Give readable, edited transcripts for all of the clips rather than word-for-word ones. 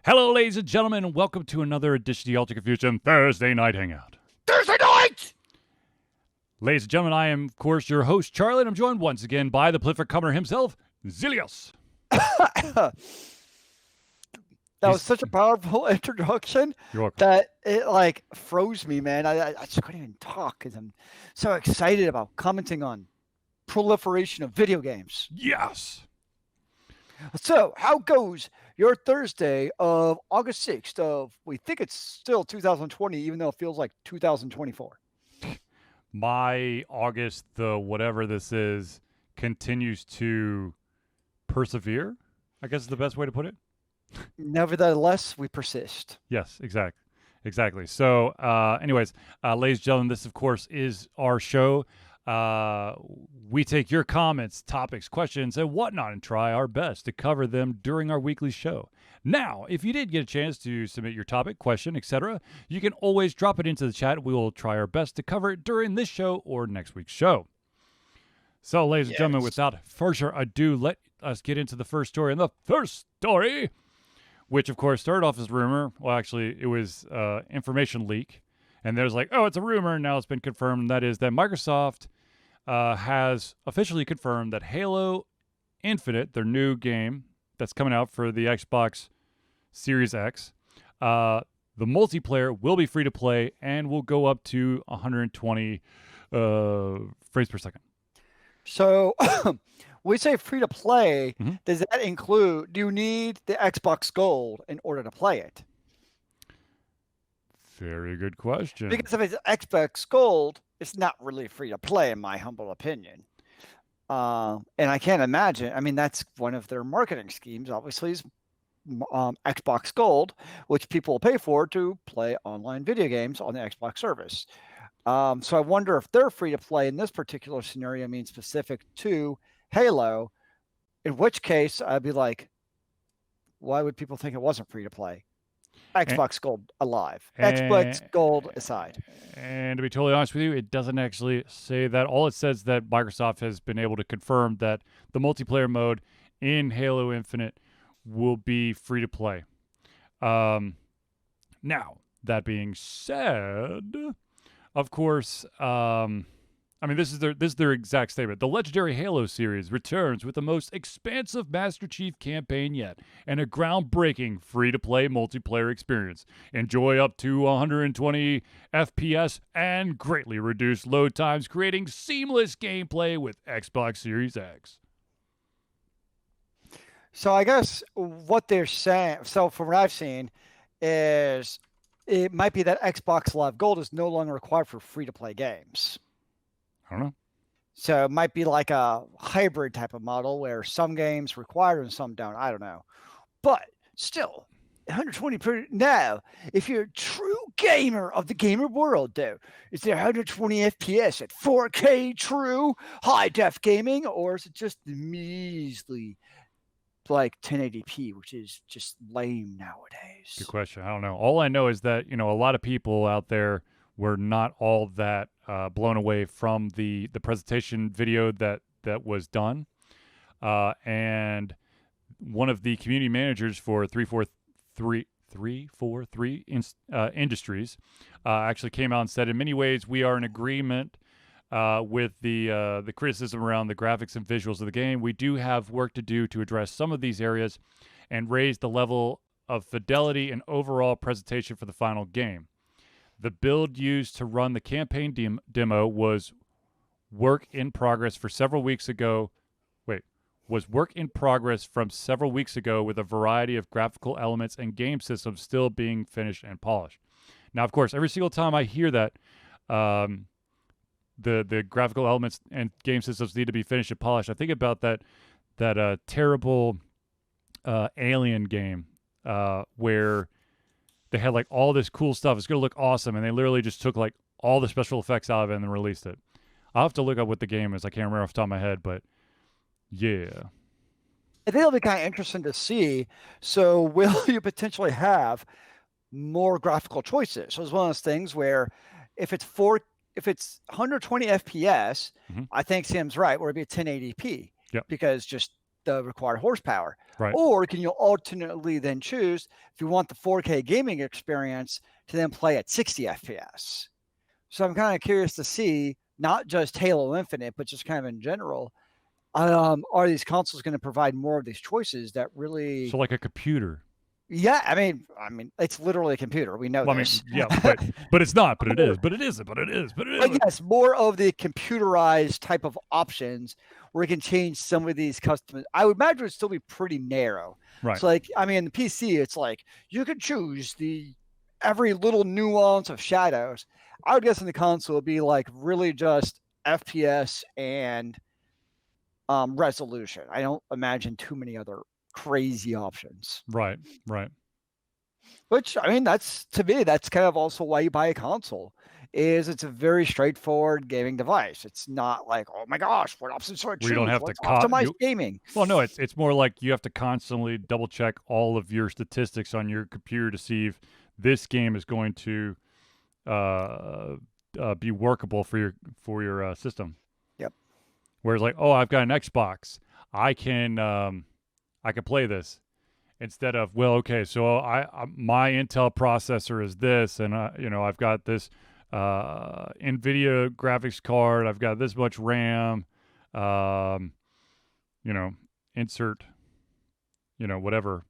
Hello, ladies and gentlemen, and welcome to another edition of the Alter Confusion Thursday Night Hangout. Thursday night! Ladies and gentlemen, I am, of course, your host, Charlie, and I'm joined once again by the Pliffer Comer himself, Zealeus. That was such a powerful introduction that it froze me, man. I just couldn't even talk because I'm so excited about commenting on proliferation of video games. Yes. So, how goes your Thursday of August 6th of, we think it's still 2020, even though it feels like 2024? My August, whatever this is, continues to persevere, I guess is the best way to put it. Nevertheless, we persist. Yes, exactly. So, anyways, ladies and gentlemen, this, of course, is our show. We take your comments, topics, questions, and whatnot and try our best to cover them during our weekly show. Now, if you did get a chance to submit your topic, question, etc., you can always drop it into the chat. We will try our best to cover it during this show or next week's show. So, ladies and gentlemen, without further ado, let us get into the first story. And the first story, which, of course, started off as rumor. Well, actually, it was information leak. And there's like, oh, it's a rumor. And now it's been confirmed. And that is that Microsoft has officially confirmed that Halo Infinite, their new game that's coming out for the Xbox Series X, the multiplayer will be free to play and will go up to 120 frames per second. So we say free to play. Mm-hmm. Does that include, do you need the Xbox Gold in order to play it? Very good question. Because if it's Xbox Gold, it's not really free to play, in my humble opinion. And I can't imagine. I mean, that's one of their marketing schemes, obviously, is Xbox Gold, which people will pay for to play online video games on the Xbox service. So I wonder if they're free to play in this particular scenario, I mean, specific to Halo, in which case I'd be like, why would people think it wasn't free to play? Xbox Gold alive. Xbox Gold aside. And to be totally honest with you, it doesn't actually say that. All it says that Microsoft has been able to confirm that the multiplayer mode in Halo Infinite will be free to play. Now, that being said, of course, I mean, this is their exact statement. The legendary Halo series returns with the most expansive Master Chief campaign yet and a groundbreaking free-to-play multiplayer experience. Enjoy up to 120 FPS and greatly reduced load times, creating seamless gameplay with Xbox Series X. So I guess what they're saying, so from what I've seen, is it might be that Xbox Live Gold is no longer required for free-to-play games. I don't know. So it might be like a hybrid type of model where some games require and some don't. I don't know. But still, 120 per now, if you're a true gamer of the gamer world, though, is there 120 FPS at 4K true high-def gaming, or is it just the measly like 1080p, which is just lame nowadays? Good question. I don't know. All I know is that, a lot of people out there were not all that blown away from the presentation video that was done. And one of the community managers for 343 Industries actually came out and said, in many ways, we are in agreement with the criticism around the graphics and visuals of the game. We do have work to do to address some of these areas and raise the level of fidelity and overall presentation for the final game. The build used to run the campaign demo was work in progress from several weeks ago with a variety of graphical elements and game systems still being finished and polished. Now, of course, every single time I hear that the graphical elements and game systems need to be finished and polished, I think about that terrible Alien game where they had like all this cool stuff. It's going to look awesome. And they literally just took like all the special effects out of it and then released it. I'll have to look up what the game is. I can't remember off the top of my head, but yeah. I think it'll be kind of interesting to see. So will you potentially have more graphical choices? So it's one of those things where if it's 120 FPS, I think Sam's right, where it'd be 1080p. Yep. Because just the required horsepower? Right. Or can you alternately then choose if you want the 4K gaming experience to then play at 60 FPS? So I'm kind of curious to see not just Halo Infinite, but just kind of in general, are these consoles going to provide more of these choices that really? So like a computer. Yeah, I mean, it's literally a computer. We know Well, this. I mean, yeah, but it's not. But it is. But it isn't. But it is. But it But is. yes, more of the computerized type of options where you can change some of these custom. I would imagine it would still be pretty narrow. Right. So, like, I mean, the PC, it's like you could choose every little nuance of shadows. I would guess in the console it'd be like really just FPS and resolution. I don't imagine too many other crazy options. Right. Right. Which, I mean, to me, that's kind of also why you buy a console. Is it's a very straightforward gaming device. It's not like, oh my gosh, what options should I choose? You don't have to optimize gaming. Well, no, it's more like you have to constantly double check all of your statistics on your computer to see if this game is going to be workable for your system. Yep. Whereas like, oh, I've got an Xbox, I can play this. Instead of, well, okay, so my Intel processor is this, and I've got this NVIDIA graphics card, I've got this much RAM, insert, whatever.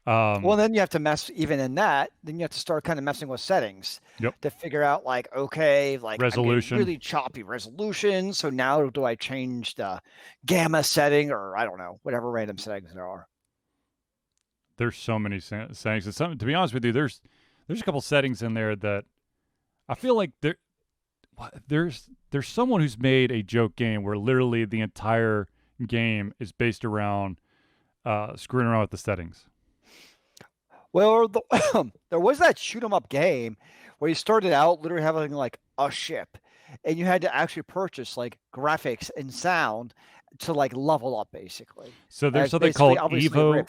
Well, then you have to mess even in that. Then you have to start kind of messing with settings. Yep. To figure out like, okay, like resolution, really choppy resolution. So now do I change the gamma setting or I don't know, whatever random settings there are. There's so many settings. And to be honest with you, there's a couple settings in there that I feel like there's someone who's made a joke game where literally the entire game is based around screwing around with the settings. Well, there was that shoot 'em up game where you started out literally having like a ship, and you had to actually purchase like graphics and sound to like level up basically. So there's something called Evo,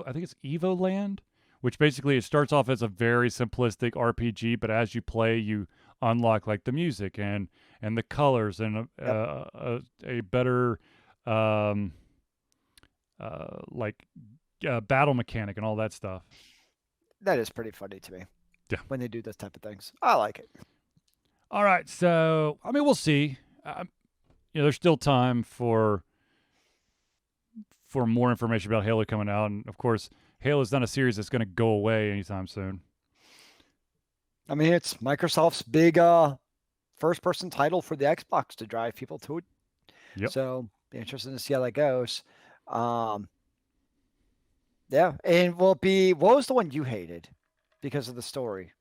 I think it's Evo Land, which basically it starts off as a very simplistic RPG, but as you play, you unlock like the music and the colors and a better battle mechanic and all that stuff. That is pretty funny to me. Yeah, when they do those type of things, I like it. All right, so I mean, we'll see. There's still time for more information about Halo coming out. And, of course, Halo's not a series that's going to go away anytime soon. I mean, it's Microsoft's big first-person title for the Xbox to drive people to it. Yep. So, be interesting to see how that goes. Yeah, and what was the one you hated because of the story?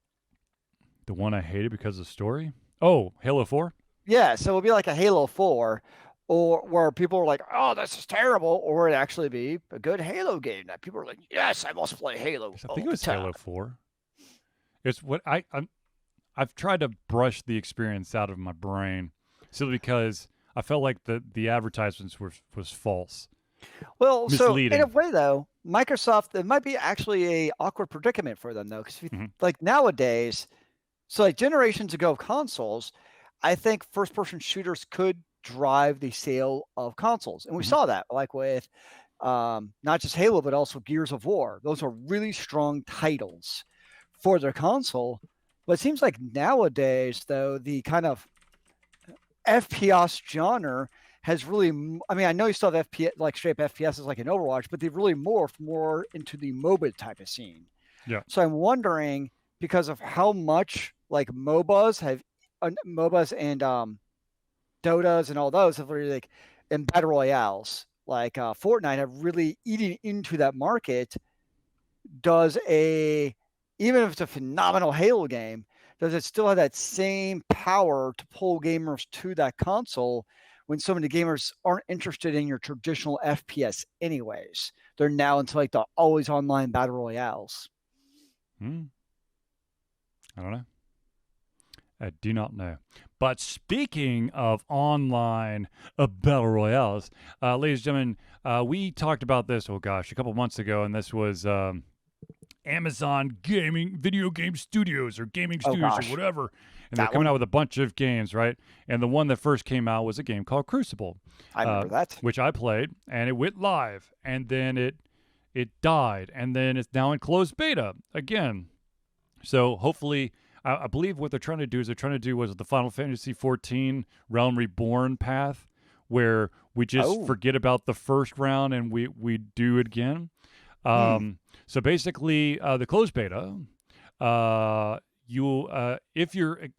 The one I hated because of the story? Oh, Halo 4? Yeah, so it'll be like a Halo 4, or where people are like, "Oh, this is terrible," or it actually be a good Halo game that people are like, "Yes, I must play Halo." I think it was Halo 4. It's what I've tried to brush the experience out of my brain simply because I felt like the advertisements was false. Well, misleading. So in a way though, Microsoft, it might be actually a awkward predicament for them though, because like nowadays, so like generations ago of consoles, I think first-person shooters could drive the sale of consoles. And we saw that like with not just Halo, but also Gears of War. Those are really strong titles for their console. But it seems like nowadays, though, the kind of FPS genre has really, I mean, I know you still have FPS, like straight FPS is like an Overwatch, but they've really morphed more into the MOBA type of scene. Yeah. So I'm wondering, because of how much like MOBAs and Dotas and all those have really like in battle royales, like Fortnite have really eaten into that market. Even if it's a phenomenal Halo game, does it still have that same power to pull gamers to that console when so many gamers aren't interested in your traditional FPS anyways? They're now into like the always online battle royales. I don't know. I do not know. But speaking of online battle royales, ladies and gentlemen, we talked about this, a couple months ago, and this was Amazon video game studios or gaming Oh, studios gosh. or whatever. And they're That coming one? out with a bunch of games, right? And the one that first came out was a game called Crucible, I remember that. which I played, and it went live, and then it died, and then it's now in closed beta again. So hopefully, I believe what they're trying to do is was the Final Fantasy XIV Realm Reborn path, where we just forget about the first round and we do it again. So basically, the closed beta, if you're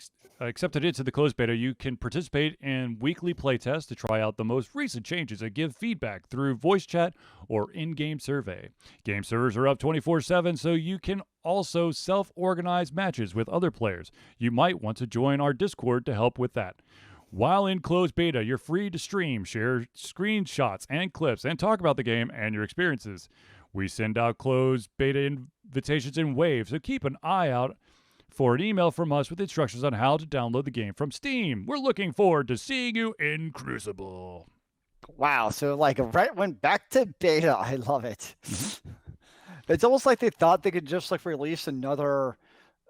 accepted into the closed beta, you can participate in weekly playtests to try out the most recent changes and give feedback through voice chat or in-game survey. Game servers are up 24/7, so you can also self-organize matches with other players. You might want to join our Discord to help with that. While in closed beta, you're free to stream, share screenshots and clips, and talk about the game and your experiences. We send out closed beta invitations in waves, so keep an eye out for an email from us with instructions on how to download the game from Steam. We're looking forward to seeing you in Crucible. Wow. So like right went back to beta. I love it. It's almost like they thought they could just like release another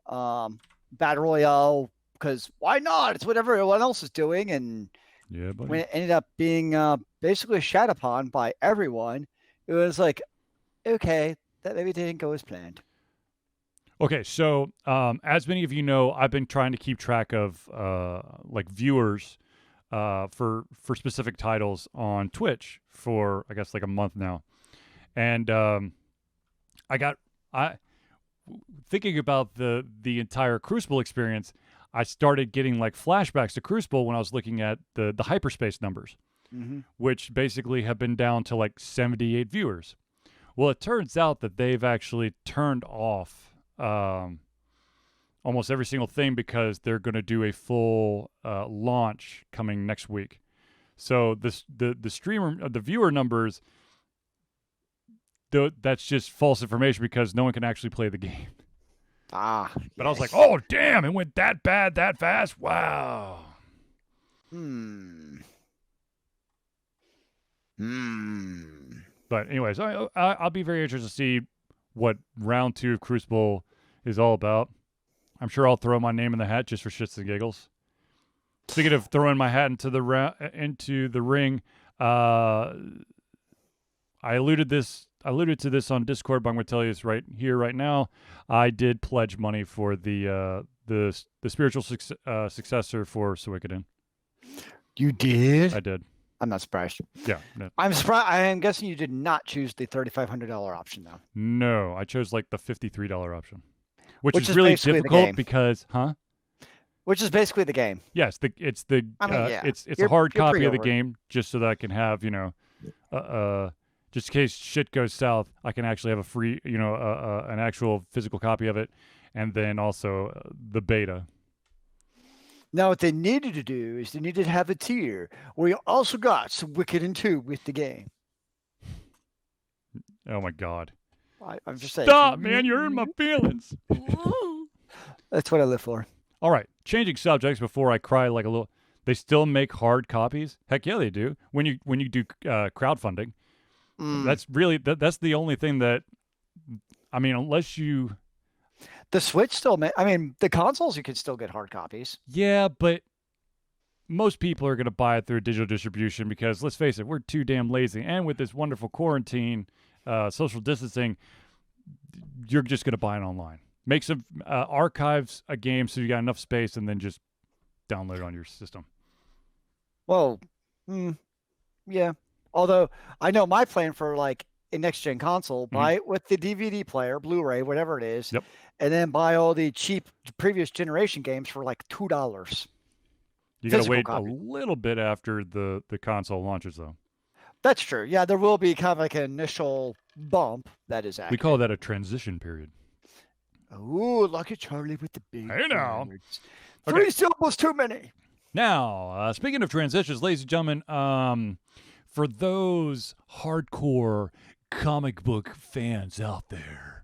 battle royale because why not? It's what everyone else is doing. And yeah, buddy. when it ended up being basically shat upon by everyone, it was like, okay, that maybe didn't go as planned. Okay, so as many of you know, I've been trying to keep track of like viewers for specific titles on Twitch for I guess like a month now, and I thinking about the entire Crucible experience. I started getting like flashbacks to Crucible when I was looking at the hyperspace numbers, which basically have been down to like 78 viewers. Well, it turns out that they've actually turned off almost every single thing because they're going to do a full launch coming next week. So the viewer numbers, that's just false information because no one can actually play the game. But yes. I was like, oh damn, it went that bad that fast. Wow. But anyways, I'll be very interested to see what round 2 of Crucible is all about. I'm sure I'll throw my name in the hat just for shits and giggles. Speaking of throwing my hat into the ring, I alluded to this on Discord, but I'm going to tell you this right here, right now. I did pledge money for the spiritual successor for Suikoden. You did? I did. I'm not surprised. Yeah. No. I'm surprised. I am guessing you did not choose the $3,500 option, though. No, I chose like the $53 option, which is really difficult because, Which is basically the game. Yes, it's a hard copy of the game just so that I can have, just in case shit goes south, I can actually have a free, an actual physical copy of it, and then also the beta. Now, what they needed to do is they needed to have a tier where you also got some Wicked 2 with the game. Oh my God! I'm just saying. Stop, man! You're in my feelings. That's what I live for. All right, changing subjects before I cry like a little. They still make hard copies. Heck yeah, they do. When you do crowdfunding, that's really that's the only thing that. I mean, unless you. The Switch still, the consoles you can still get hard copies. Yeah, but most people are going to buy it through digital distribution because, let's face it, we're too damn lazy. And with this wonderful quarantine, social distancing, you're just going to buy it online. Make some archives a game so you got enough space and then just download it on your system. Well, yeah. Although I know my plan for like a next-gen console, buy it with the DVD player, Blu-ray, whatever it is, and then buy all the cheap previous generation games for like $2. You got to wait a little bit after the console launches, though. That's true. Yeah, there will be kind of like an initial bump. That is accurate. We call that a transition period. Oh, Lucky Charlie with the big Hey now. words. 3 syllables too many. Now, speaking of transitions, ladies and gentlemen, for those hardcore comic book fans out there,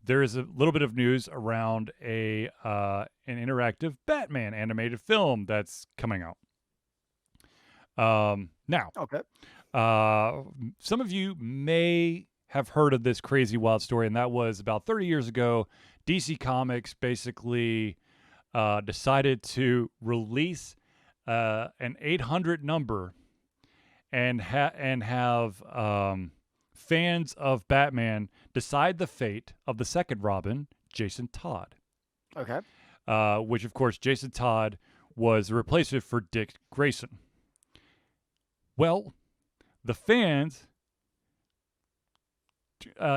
there is a little bit of news around an interactive Batman animated film that's coming out. Now, some of you may have heard of this crazy wild story, and that was about 30 years ago. DC Comics basically decided to release an 800 number and have fans of Batman decide the fate of the second Robin, Jason Todd. Okay. Which, of course, Jason Todd was the replacement for Dick Grayson. Well, the fans,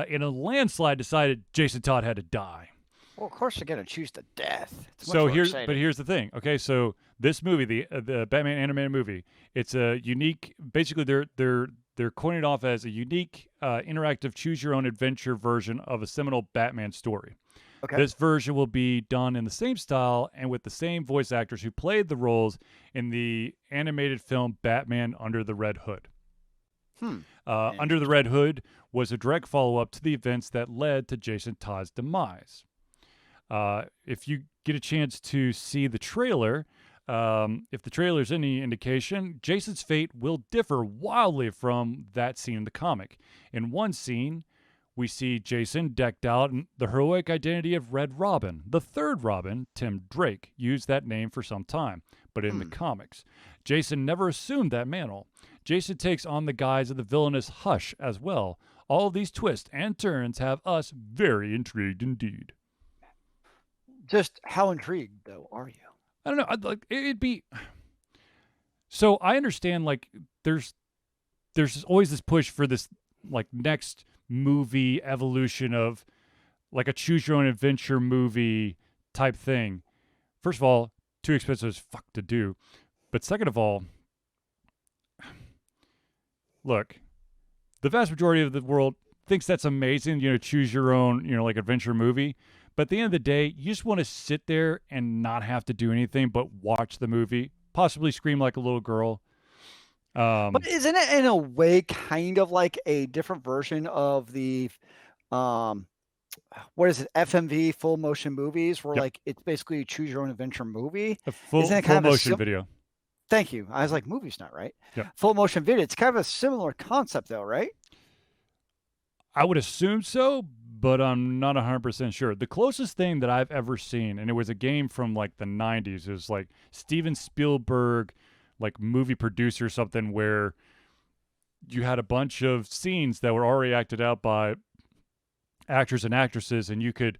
in a landslide, decided Jason Todd had to die. Well, of course they're gonna choose the death. So here's the thing. Okay, so this movie, the Batman animated movie, it's a unique. Basically, they're coining it off as a unique, interactive, choose your own adventure version of a seminal Batman story. Okay. This version will be done in the same style and with the same voice actors who played the roles in the animated film Batman Under the Red Hood. Under the Red Hood was a direct follow-up to the events that led to Jason Todd's demise. If you get a chance to see the trailer, if the trailer is any indication, Jason's fate will differ wildly from that seen in the comic. In one scene, we see Jason decked out in the heroic identity of Red Robin. The third Robin, Tim Drake, used that name for some time, but in the comics, Jason never assumed that mantle. Jason takes on the guise of the villainous Hush as well. All of these twists and turns have us very intrigued indeed. Just how intrigued, though, are you? I don't know. It'd be. So I understand, like, there's always this push for this, like, next movie evolution of, like, a choose your own adventure movie type thing. First of all, too expensive as fuck to do. But second of all, look, the vast majority of the world thinks that's amazing, choose your own, like, adventure movie. But at the end of the day, you just want to sit there and not have to do anything but watch the movie, possibly scream like a little girl. But isn't it in a way kind of like a different version of the, what is it, FMV full motion movies, where like it's basically a choose your own adventure movie? A full motion video. Thank you. I was like, movie's not right. Yep. Full motion video. It's kind of a similar concept, though, right? I would assume so, but I'm not 100% sure. The closest thing that I've ever seen, and it was a game from like the 90s, it was like Steven Spielberg, like movie producer or something, where you had a bunch of scenes that were already acted out by actors and actresses, and you could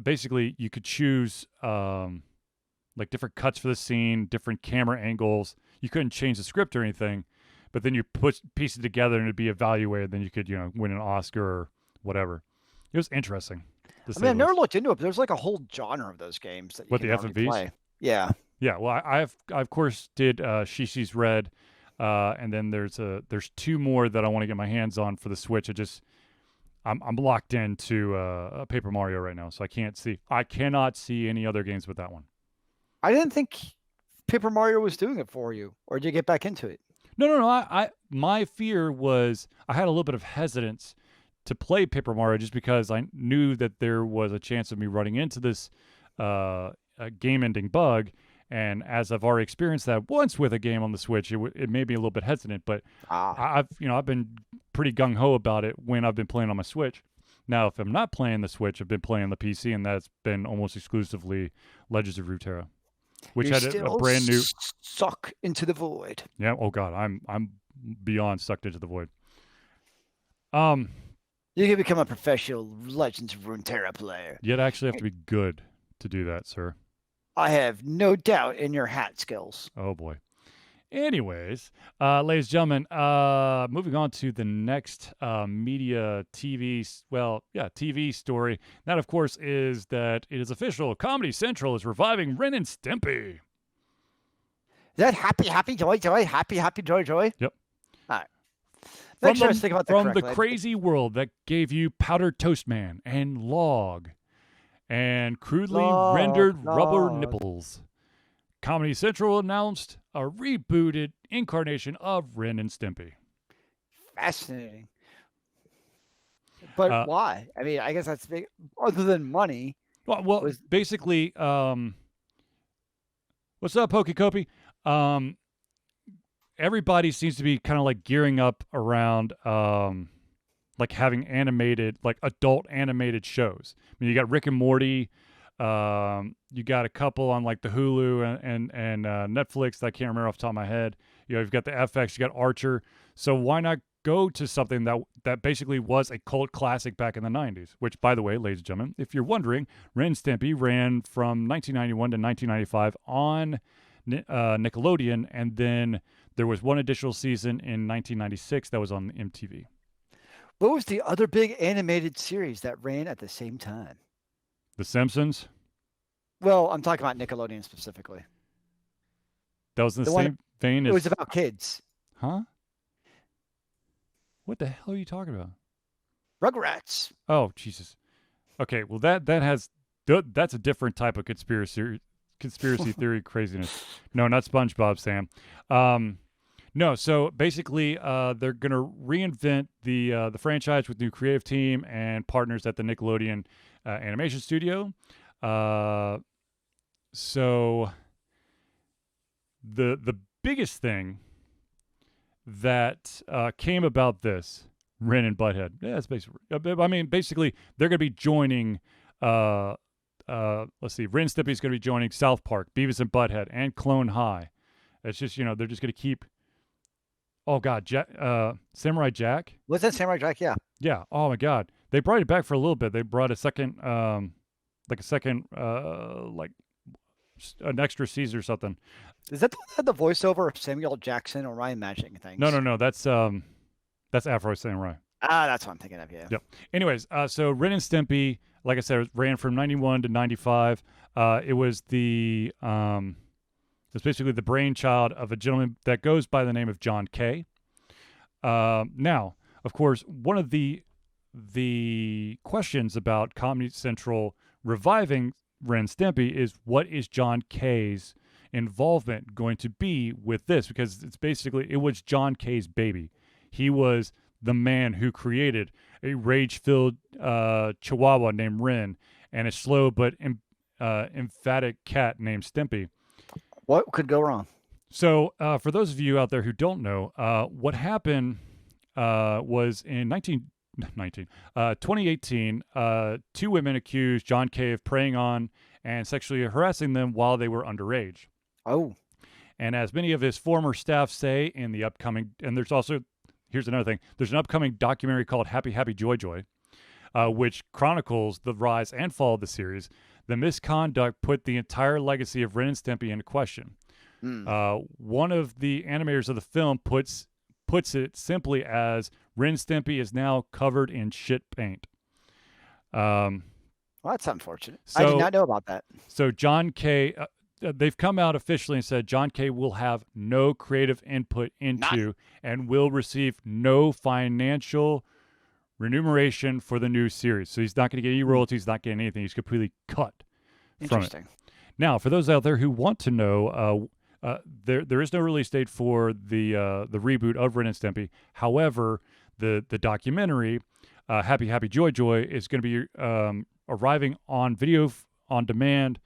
basically you could choose like different cuts for the scene, different camera angles. You couldn't change the script or anything, but then you piece it together and it'd be evaluated. Then you could win an Oscar or whatever. It was interesting. I mean, I never looked into it, but there's like a whole genre of those games that you can FMVs play. Yeah. Yeah. Well, I of course did Shishi's Red, and then there's two more that I want to get my hands on for the Switch. I'm locked into Paper Mario right now, so I cannot see any other games but that one. I didn't think Paper Mario was doing it for you, or did you get back into it? No. My fear was I had a little bit of hesitance to play Paper Mario just because I knew that there was a chance of me running into this game-ending bug. And as I've already experienced that once with a game on the Switch, it made me a little bit hesitant. But I've been pretty gung-ho about it when I've been playing on my Switch. Now, if I'm not playing the Switch, I've been playing on the PC, and that's been almost exclusively Legends of Runeterra, which had a brand new suck into the void. Yeah. Oh God, I'm beyond sucked into the void. You can become a professional Legends of Runeterra player. You'd actually have to be good to do that, sir. I have no doubt in your hat skills. Oh boy. Anyways, ladies and gentlemen, moving on to the next media TV story. That, of course, is that it is official. Comedy Central is reviving Ren and Stimpy. Is that happy, joy? Happy, joy? Yep. All right. Make sure I think about that from correctly. the crazy world that gave you Powdered Toast Man and Log and crudely rendered rubber nipples. Comedy Central announced a rebooted incarnation of Ren and Stimpy. Fascinating. But why? I mean, I guess that's big. Other than money. Well, basically, what's up, Pokey Copy? Everybody seems to be kind of like gearing up around like having animated, like adult animated shows. I mean, you got Rick and Morty. You got a couple on like the Hulu and Netflix that I can't remember off the top of my head. You know, you've got the FX, you got Archer. So why not go to something that basically was a cult classic back in the 90s? Which, by the way, ladies and gentlemen, if you're wondering, Ren and Stimpy ran from 1991 to 1995 on Nickelodeon, and then there was one additional season in 1996 that was on MTV. What was the other big animated series that ran at the same time? The Simpsons. Well, I'm talking about Nickelodeon specifically. That was in the The one- same vein It as. was about kids. Huh? What the hell are you talking about? Rugrats. Oh, Jesus. Okay, well that's a different type of conspiracy theory craziness. No, not SpongeBob, Sam. No, so basically, they're gonna reinvent the franchise with new creative team and partners at the Nickelodeon animation studio. So the biggest thing that came about this Ren and Butthead. Yeah, that's basically. I mean, basically, they're gonna be joining. Let's see, Ren and Stimpy's gonna be joining South Park, Beavis and Butthead, and Clone High. It's just, you know, they're just gonna keep. Oh God, Samurai Jack. Was that Samurai Jack? Yeah. Yeah. Oh my God, they brought it back for a little bit. They brought a second, like an extra season or something. Is that the voiceover of Samuel Jackson, or am I imagining things? No. That's Afro Samurai. Ah, that's what I'm thinking of. Yeah. Yep. Anyways, so Ren and Stimpy, like I said, ran from 91 to 95. It was it's basically the brainchild of a gentleman that goes by the name of John Kay. Now, of course, one of the questions about Comedy Central reviving Ren and Stimpy is, what is John Kay's involvement going to be with this? Because it was John Kay's baby. He was the man who created a rage-filled chihuahua named Ren and a slow but emphatic cat named Stimpy. What could go wrong? So for those of you out there who don't know, what happened was in 2018, two women accused John Kay of preying on and sexually harassing them while they were underage. Oh. And as many of his former staff say in the upcoming, and here's another thing, there's an upcoming documentary called Happy Happy Joy Joy, which chronicles the rise and fall of the series. The misconduct put the entire legacy of Ren and Stimpy into question. One of the animators of the film puts it simply as, Ren and Stimpy is now covered in shit paint. Well, that's unfortunate. I did not know about that. So John Kay, they've come out officially and said John Kay will have no creative input into and will receive no financial remuneration for the new series. So he's not going to get any royalties, not getting anything. He's completely cut from it. Now, for those out there who want to know, there is no release date for the reboot of Ren and Stimpy. However, the documentary Happy Happy Joy Joy is going to be arriving on video on demand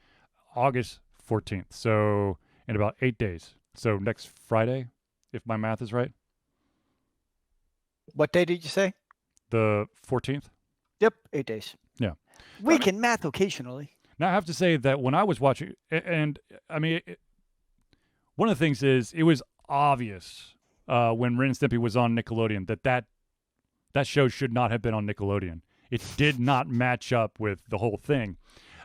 August 14th. So in about 8 days. So next Friday, if my math is right. What day did you say? The 14th. Yep, 8 days. Yeah. We can math occasionally. Now, I have to say that when I was watching, and I mean, one of the things is, it was obvious when Ren and Stimpy was on Nickelodeon that show should not have been on Nickelodeon. It did not match up with the whole thing.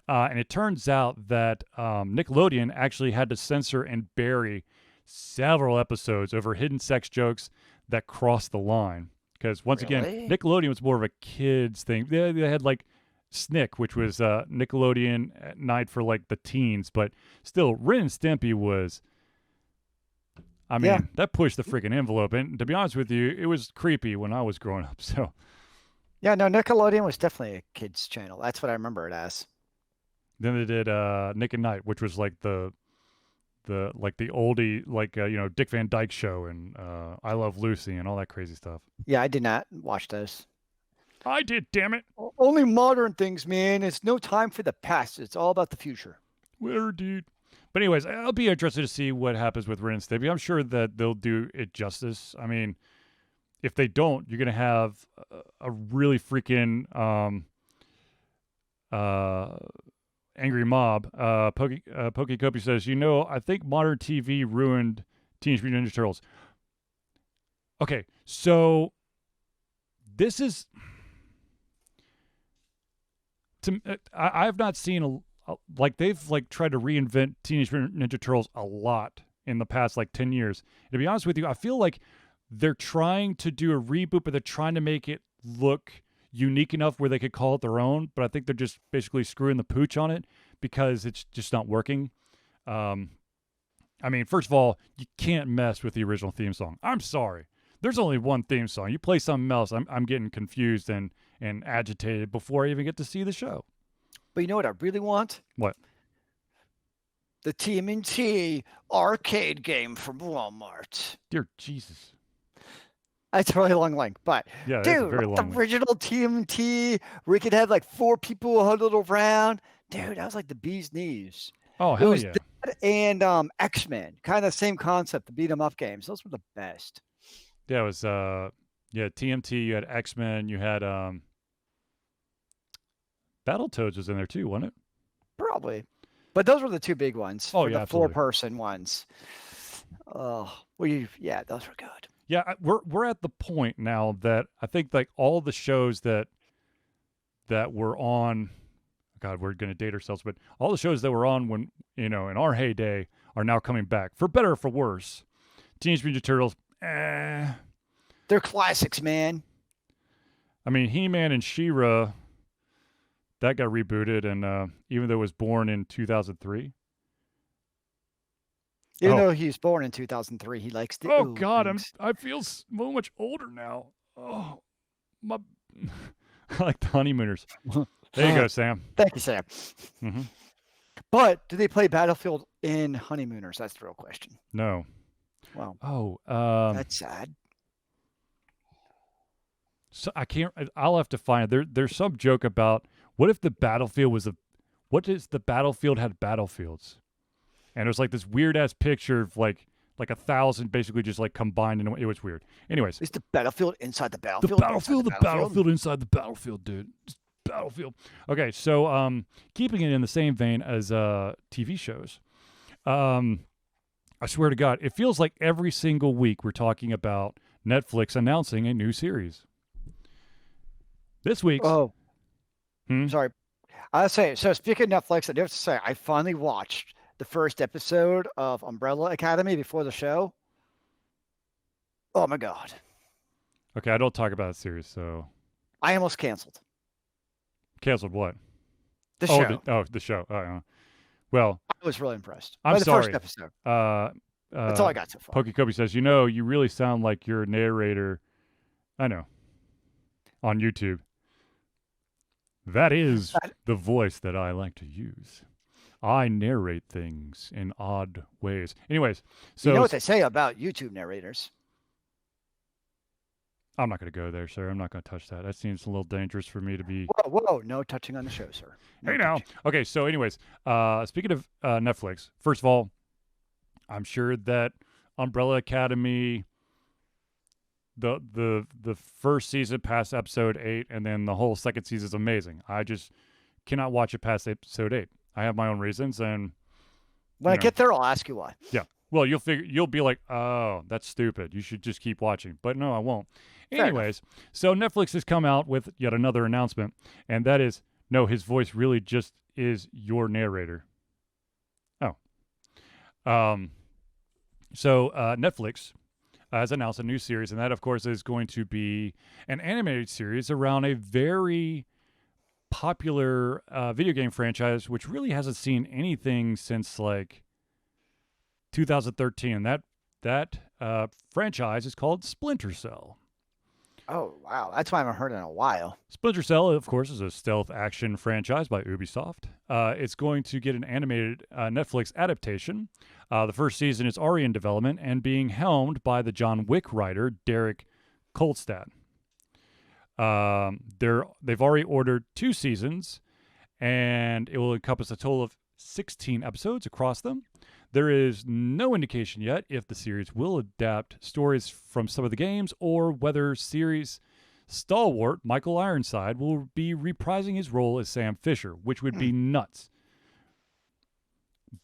And it turns out that Nickelodeon actually had to censor and bury several episodes over hidden sex jokes that crossed the line. Because once again, Nickelodeon was more of a kids thing. They had like Snick, which was Nickelodeon at night for like the teens. But still, Ren and Stimpy was... I mean, that pushed the freaking envelope. And to be honest with you, it was creepy when I was growing up. So, yeah, no, Nickelodeon was definitely a kids channel. That's what I remember it as. Then they did Nick and Night, which was like the oldie, like Dick Van Dyke Show and I Love Lucy and all that crazy stuff. Yeah, I did not watch those. I did, damn it. Only modern things, man. It's no time for the past. It's all about the future. Where, dude? But anyways, I'll be interested to see what happens with Ren and Stimpy. I'm sure that they'll do it justice. I mean, if they don't, you're going to have a really freaking angry mob. Pokey says, I think modern TV ruined Teenage Mutant Ninja Turtles. Okay, so this is... I have not seen they've tried to reinvent Teenage Mutant Ninja Turtles a lot in the past 10 years. And to be honest with you, I feel like they're trying to do a reboot, but they're trying to make it look unique enough where they could call it their own. But I think they're just basically screwing the pooch on it because it's just not working. I mean, first of all, you can't mess with the original theme song. I'm sorry. There's only one theme song. You play something else, I'm getting confused and agitated before I even get to see the show. But you know what I really want? What? The TMNT arcade game from Walmart. Dear Jesus. That's a really long link, but yeah, dude, very long the original TMNT where you could have 4 people huddled around. Dude, that was like the bee's knees. Oh, hell yeah. That and X-Men, kind of the same concept, the beat 'em up games. Those were the best. Yeah, it was TMT, you had X-Men, you had Battletoads was in there too, wasn't it? Probably. But those were the 2 big ones. Oh, the yeah, 4-person ones. Those were good. Yeah, we're at the point now that I think all the shows that were on, God, we're going to date ourselves, but all the shows that were on when, in our heyday are now coming back, for better or for worse. Teenage Mutant Turtles, They're classics, man. I mean, He-Man and She-Ra, that got rebooted, and even though it was born in 2003. Even though he was born in 2003, he likes the... Oh, God, I feel so much older now. Oh, my... I like the Honeymooners. There you go, Sam. Thank you, Sam. Mm-hmm. But do they play Battlefield in Honeymooners? That's the real question. No. Wow. Oh, that's sad. So I can't. I'll have to find it. There's some joke about what if the battlefield was what if the battlefield had battlefields, and it was this weird ass picture of like 1,000 basically just combined, and it was weird. Anyways, is the battlefield inside the battlefield? The battlefield inside the battlefield, dude. Just battlefield. Okay, so keeping it in the same vein as TV shows, I swear to God, it feels like every single week we're talking about Netflix announcing a new series. This week's... Oh. Sorry. I'll say, so speaking of Netflix, I do have to say, I finally watched the first episode of Umbrella Academy before the show. Oh, my God. Okay, I don't talk about a series, so... I almost canceled. Canceled what? The show. The show. Well... I was really impressed. I'm sorry. The first episode. That's all I got so far. Pokey says, you really sound like you're a narrator. I know. On YouTube. That is the voice that I like to use. I narrate things in odd ways. Anyways, so... You know what they say about YouTube narrators? I'm not going to go there, sir. I'm not going to touch that. That seems a little dangerous for me to be... Whoa. No touching on the show, sir. Hey, now. Okay, so anyways, speaking of Netflix, first of all, I'm sure that Umbrella Academy... The first season past episode 8, and then the whole second season is amazing. I just cannot watch it past episode 8. I have my own reasons, and when I get there, I'll ask you why. Yeah. Well, you'll be like, oh, that's stupid. You should just keep watching. But no, I won't. Anyways, so Netflix has come out with yet another announcement, and that is, no, his voice really just is your narrator. Oh. So Netflix has announced a new series, and that, of course, is going to be an animated series around a very popular video game franchise, which really hasn't seen anything since 2013. That franchise is called Splinter Cell. Oh, wow. That's why I haven't heard it in a while. Splinter Cell, of course, is a stealth action franchise by Ubisoft. It's going to get an animated Netflix adaptation. The first season is already in development and being helmed by the John Wick writer, Derek Kolstad. They've already ordered 2 seasons, and it will encompass a total of 16 episodes across them. There is no indication yet if the series will adapt stories from some of the games or whether series stalwart Michael Ironside will be reprising his role as Sam Fisher, which would be nuts.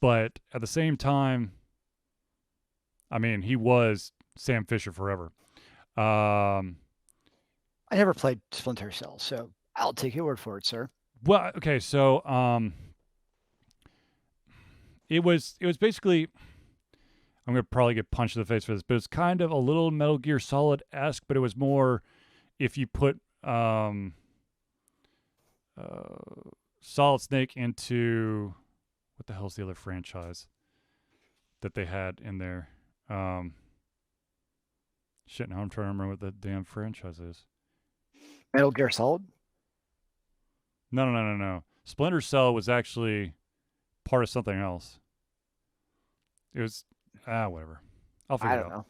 But at the same time, I mean, he was Sam Fisher forever. I never played Splinter Cell, so I'll take your word for it, sir. Well, okay, so it was basically, I'm gonna probably get punched in the face for this, but it's kind of a little Metal Gear Solid-esque, but it was more if you put Solid Snake into, what the hell's the other franchise that they had in there? Shit, now I'm trying to remember what the damn franchise is. Metal Gear Solid? No. Splinter Cell was actually part of something else. It was, whatever. I'll figure it out. I don't know.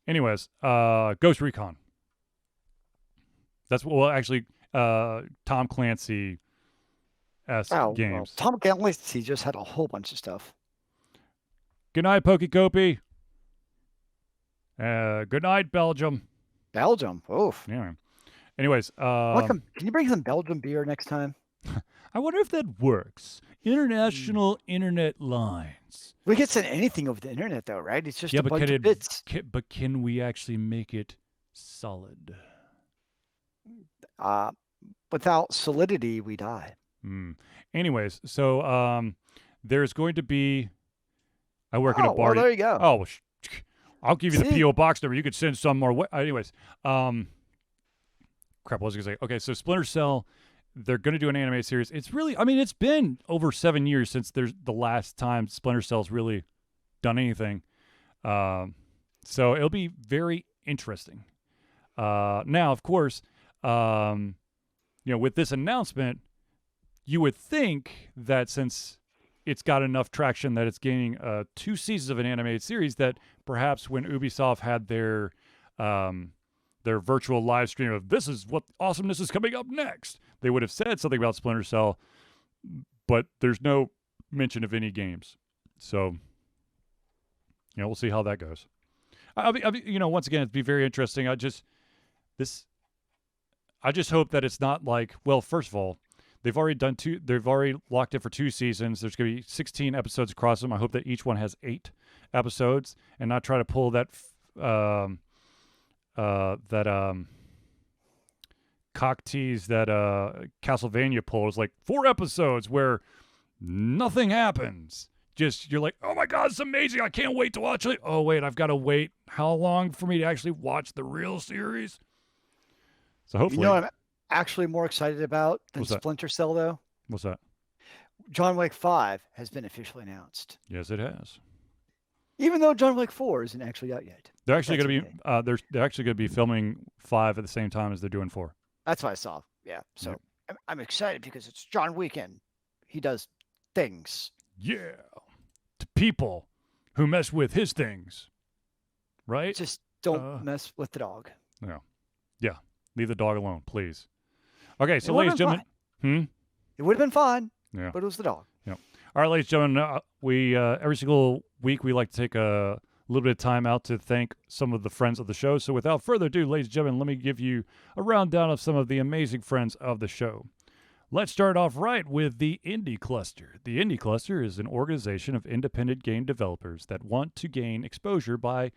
Anyways, Ghost Recon. That's what, well, actually, Tom Clancy games. Well, Tom Clancy just had a whole bunch of stuff. Good night, Pokey. Good night, Belgium. Belgium. Oof. Yeah. Anyways, Welcome. Can you bring some Belgium beer next time? I wonder if that works. International internet lines. We can send anything over the internet, though, right? It's just a bunch of bits. But can we actually make it solid? Without solidity, we die. Anyways, so there's going to be. I work in a bar. Well, there you go. Oh, well, I'll give you the P.O. box number. You could send some more. Anyways, crap. What was I gonna say? Okay, so Splinter Cell. They're going to do an anime series. It's really, I mean, it's been over 7 years since there's the last time Splinter Cell's really done anything. So it'll be very interesting. Now, of course, with this announcement, you would think that since it's got enough traction that it's gaining 2 seasons of an animated series, that perhaps when Ubisoft had their virtual live stream of this is what awesomeness is coming up next, they would have said something about Splinter Cell, but there's no mention of any games. So, we'll see how that goes. Once again, it'd be very interesting. I just hope that it's not like, well, first of all, they've already locked it for 2 seasons. There's going to be 16 episodes across them. I hope that each one has 8 episodes and not try to pull that cock tease that Castlevania pulls, like 4 episodes where nothing happens. Just, you're like, oh my God, it's amazing. I can't wait to watch it. Oh wait, I've got to wait how long for me to actually watch the real series? So hopefully. What I'm actually more excited about than Splinter Cell, though? What's that? John Wick 5 has been officially announced. Yes, it has. Even though John Wick 4 isn't actually out yet. They're actually going to be they're actually going to be filming 5 at the same time as they're doing 4. That's what I saw. Yeah. So I'm excited because it's John Wick and he does things. Yeah. To people who mess with his things. Right? Just don't mess with the dog. Yeah. Leave the dog alone, please. Okay, so ladies and gentlemen. It would have been fun. Yeah. But it was the dog. Yeah. All right, ladies and gentlemen, we every single week we like to take a little bit of time out to thank some of the friends of the show. So without further ado, ladies and gentlemen, let me give you a rundown of some of the amazing friends of the show. Let's start off right with the Indie Cluster. The Indie Cluster is an organization of independent game developers that want to gain exposure by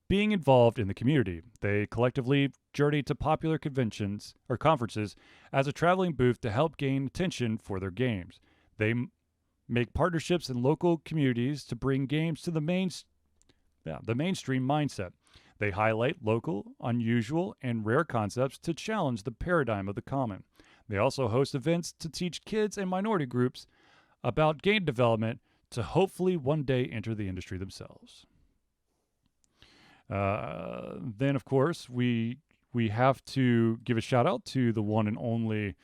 being involved in the community. They collectively journey to popular conventions or conferences as a traveling booth to help gain attention for their games. They make partnerships in local communities to bring games to the mainstream mindset. They highlight local, unusual, and rare concepts to challenge the paradigm of the common. They also host events to teach kids and minority groups about game development to hopefully one day enter the industry themselves. Then, of course, we have to give a shout out to the one and only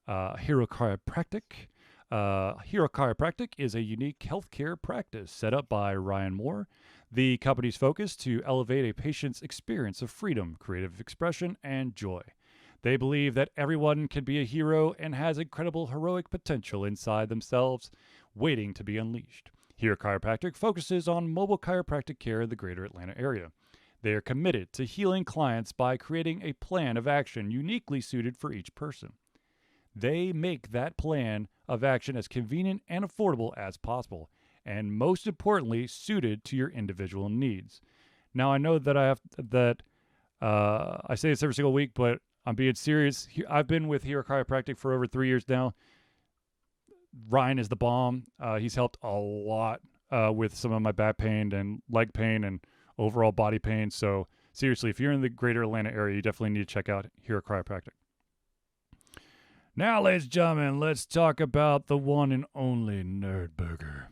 Hero Chiropractic. Hero Chiropractic is a unique healthcare practice set up by Ryan Moore. The company's focus to elevate a patient's experience of freedom, creative expression, and joy. They believe that everyone can be a hero and has incredible heroic potential inside themselves, waiting to be unleashed. Here, Chiropractic focuses on mobile chiropractic care in the greater Atlanta area. They are committed to healing clients by creating a plan of action uniquely suited for each person. They make that plan of action as convenient and affordable as possible, and most importantly, suited to your individual needs. Now, I know that I say this every single week, but I'm being serious. I've been with Hero Chiropractic for over 3 years now. Ryan is the bomb. He's helped a lot with some of my back pain and leg pain and overall body pain. So seriously, if you're in the greater Atlanta area, you definitely need to check out Hero Chiropractic. Now, ladies and gentlemen, let's talk about the one and only Nurburger.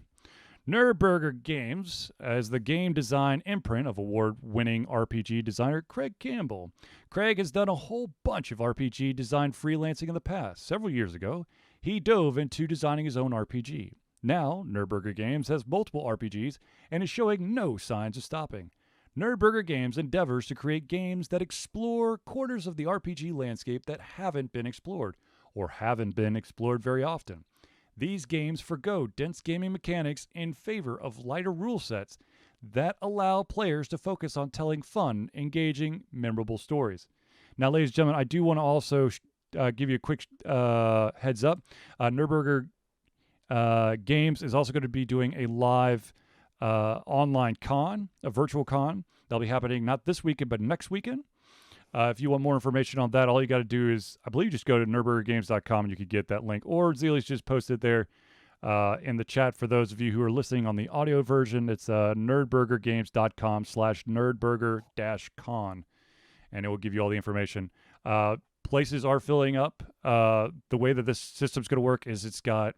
Nurburger Games is the game design imprint of award-winning RPG designer Craig Campbell. Craig has done a whole bunch of RPG design freelancing in the past. Several years ago, he dove into designing his own RPG. Now, Nurburger Games has multiple RPGs and is showing no signs of stopping. Nurburger Games endeavors to create games that explore corners of the RPG landscape that haven't been explored, or haven't been explored very often. These games forgo dense gaming mechanics in favor of lighter rule sets that allow players to focus on telling fun, engaging, memorable stories. Now, ladies and gentlemen, I do want to also give you a quick heads up. Nurburger Games is also going to be doing a live online con, a virtual con. That'll be happening not this weekend, but next weekend. If you want more information on that, all you got to do is, I believe, just go to nurburgergames.com and you could get that link. Or Zealeus just posted there in the chat for those of you who are listening on the audio version. It's nerdburgergames.com/nerdburger-con, and it will give you all the information. Places are filling up. The way that this system's going to work is it's got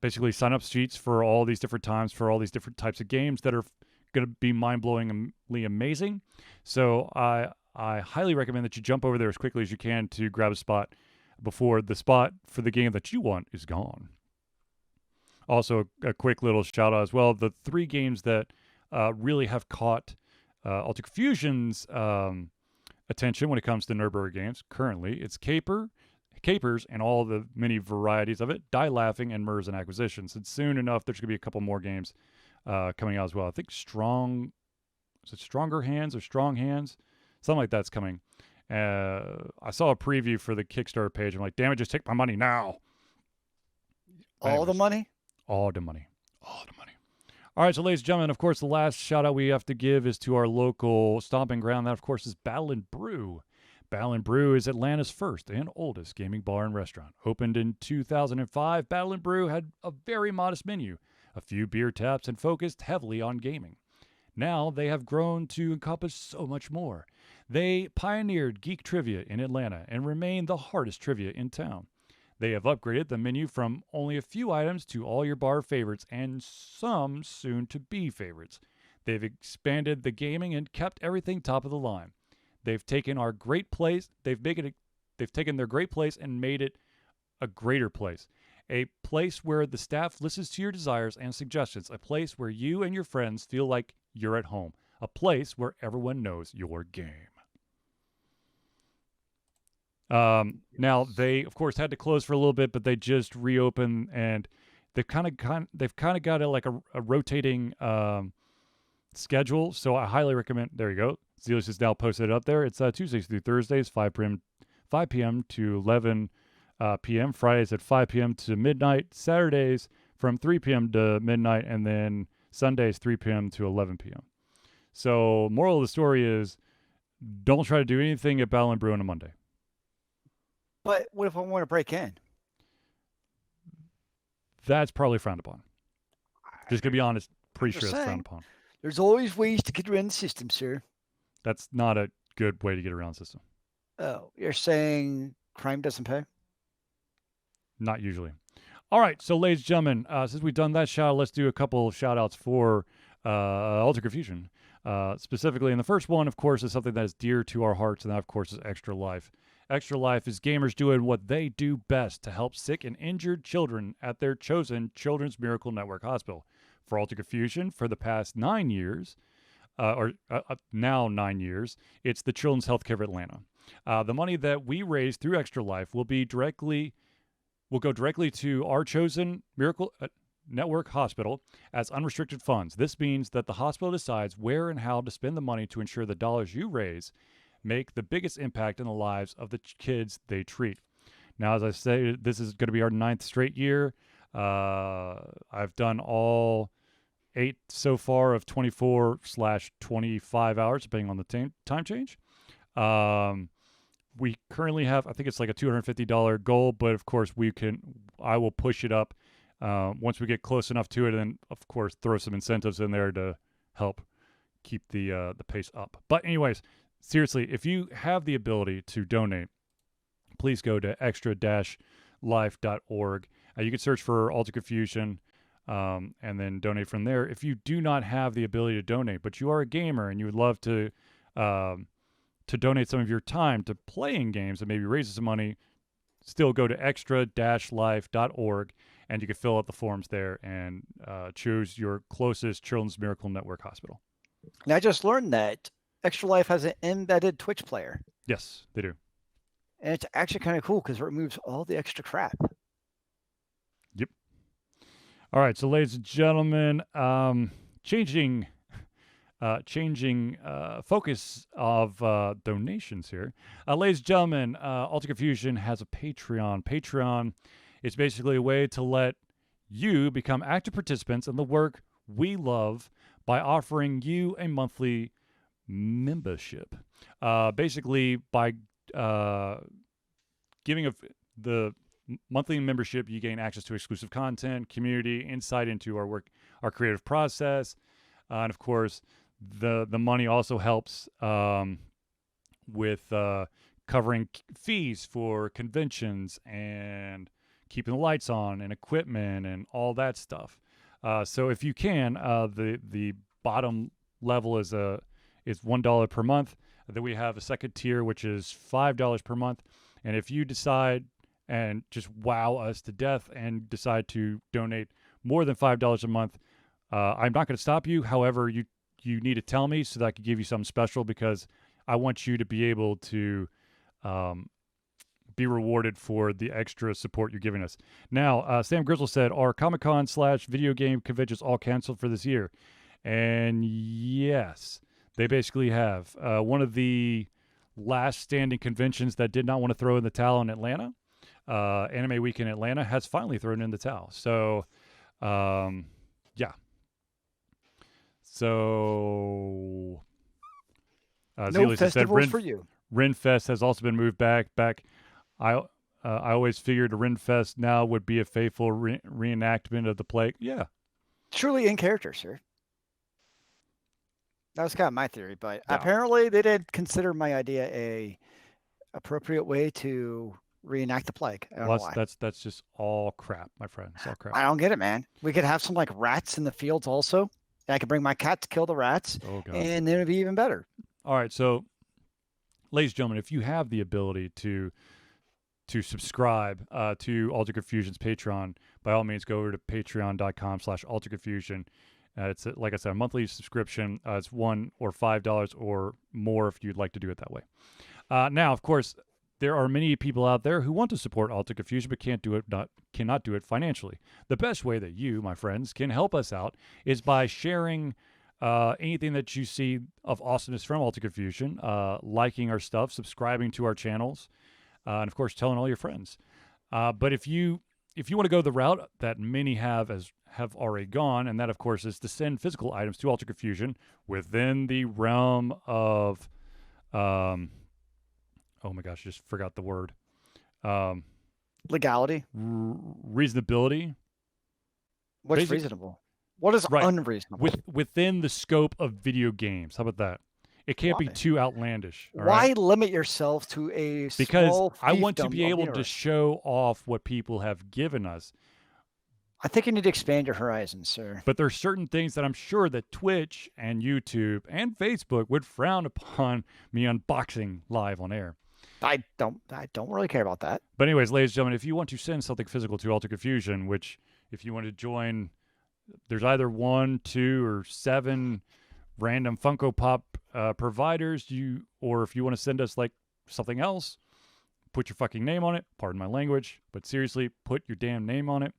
basically sign-up sheets for all these different times for all these different types of games that are going to be mind-blowingly amazing. So I highly recommend that you jump over there as quickly as you can to grab a spot before the spot for the game that you want is gone. Also, a quick little shout out as well. The 3 games that really have caught AlteredConfusion's attention when it comes to Nurburger Games currently, it's Capers and all the many varieties of it, Die Laughing, and Mers and Acquisitions. And soon enough, there's going to be a couple more games coming out as well. I think Stronger Hands or Strong Hands? Something like that's coming. I saw a preview for the Kickstarter page. I'm like, damn it, just take my money now. All the money? All the money. All the money. All right, so ladies and gentlemen, of course, the last shout out we have to give is to our local stomping ground. That, of course, is Battle and Brew. Battle and Brew is Atlanta's first and oldest gaming bar and restaurant. Opened in 2005, Battle and Brew had a very modest menu, a few beer taps, and focused heavily on gaming. Now they have grown to encompass so much more. They pioneered geek trivia in Atlanta and remain the hardest trivia in town. They have upgraded the menu from only a few items to all your bar favorites and some soon-to-be favorites. They've expanded the gaming and kept everything top of the line. They've taken our great place. They've taken their great place and made it a greater place. A place where the staff listens to your desires and suggestions. A place where you and your friends feel like you're at home. A place where everyone knows your game. Now they, of course, had to close for a little bit, but they just reopened, and they've kind of got a rotating schedule. So I highly recommend. There you go. Zealeus has now posted it up there. It's Tuesdays through Thursdays, 5 p.m. to 11 p.m. Fridays at 5 p.m. to midnight. Saturdays from 3 p.m. to midnight, and then Sundays 3 p.m. to 11 p.m. So moral of the story is, don't try to do anything at Battle and Brew on a Monday. But what if I want to break in? That's probably frowned upon. Just gonna be honest, pretty sure Just it's saying. frowned upon. There's always ways to get around the system, sir. That's not a good way to get around the system. Oh, you're saying crime doesn't pay? Not usually. All right, so ladies and gentlemen, since we've done that shout out, let's do a couple of shout outs for Altered Confusion. Specifically, and the first one, of course, is something that is dear to our hearts, and that, of course, is Extra Life. Extra Life is gamers doing what they do best to help sick and injured children at their chosen Children's Miracle Network hospital. For Altered Confusion, for the past 9 years, now 9 years, it's the Children's Healthcare of Atlanta. The money that we raise through Extra Life will go directly to our chosen Miracle Network hospital as unrestricted funds. This means that the hospital decides where and how to spend the money to ensure the dollars you raise make the biggest impact in the lives of the kids they treat. Now, as I say, this is going to be our 9th straight year. I've done all 8 so far of 24/25 hours, depending on the time change. We currently have, I think it's like a $250 goal, but of course I will push it up once we get close enough to it, and of course throw some incentives in there to help keep the pace up. But anyways, seriously, if you have the ability to donate, please go to extra-life.org. You can search for Altered Confusion and then donate from there. If you do not have the ability to donate, but you are a gamer and you would love to donate some of your time to playing games and maybe raise some money, still go to extra-life.org and you can fill out the forms there and choose your closest Children's Miracle Network hospital. And I just learned that Extra Life has an embedded Twitch player. Yes, they do. And it's actually kind of cool because it removes all the extra crap. Yep. All right, so ladies and gentlemen, changing focus of donations here. Ladies and gentlemen, Altered Confusion has a Patreon. Patreon is basically a way to let you become active participants in the work we love by offering you a monthly membership. Basically, by giving the monthly membership, you gain access to exclusive content, community, insight into our work, our creative process, and of course, the money also helps with covering fees for conventions and keeping the lights on and equipment and all that stuff. So if you can, the bottom level is $1 per month. Then we have a second tier, which is $5 per month. And if you decide and just wow us to death and decide to donate more than $5 a month, I'm not going to stop you. However, you need to tell me so that I can give you something special, because I want you to be able to be rewarded for the extra support you're giving us. Now, Sam Grizzle said, are Comic-Con / video game conventions all canceled for this year? And yes, they basically have. One of the last standing conventions that did not want to throw in the towel in Atlanta, Anime Week in Atlanta, has finally thrown in the towel. So, yeah. So, No Zealeus festivals said, for you. Renfest has also been moved back. I always figured a Renfest now would be a faithful reenactment of the plague. Yeah. Truly in character, sir. That was kind of my theory, but Yeah. apparently they did consider my idea a appropriate way to reenact the plague. I don't know why. That's just all crap, my friend. It's all crap. I don't get it, man. We could have some like rats in the fields also. And I could bring my cat to kill the rats, Oh, God. and then it'd be even better. All right, so, ladies and gentlemen, if you have the ability to subscribe to Altered Confusion's Patreon, by all means, go over to patreon.com/AlteredConfusion. It's, like I said, a monthly subscription. It's $1 or $5 or more if you'd like to do it that way. Now, of course, there are many people out there who want to support Altered Confusion but cannot do it financially. The best way that you, my friends, can help us out is by sharing anything that you see of awesomeness from Altered Confusion, liking our stuff, subscribing to our channels, and of course, telling all your friends. But if you want to go the route that many have already gone, and that, of course, is to send physical items to Altered Confusion within the realm of, oh my gosh, I just forgot the word. Legality. Reasonability. What's reasonable? What is unreasonable? Within the scope of video games. How about that? It can't be too outlandish. Why limit yourself to a Because I want to be able to show off what people have given us. I think you need to expand your horizons, sir. But there are certain things that I'm sure that Twitch and YouTube and Facebook would frown upon me unboxing live on air. I don't really care about that. But anyways, ladies and gentlemen, if you want to send something physical to Altered Confusion, which if you want to join, there's either 1, 2, or 7 random Funko Pop providers, or if you want to send us like something else, put your fucking name on it. Pardon my language, but seriously, put your damn name on it.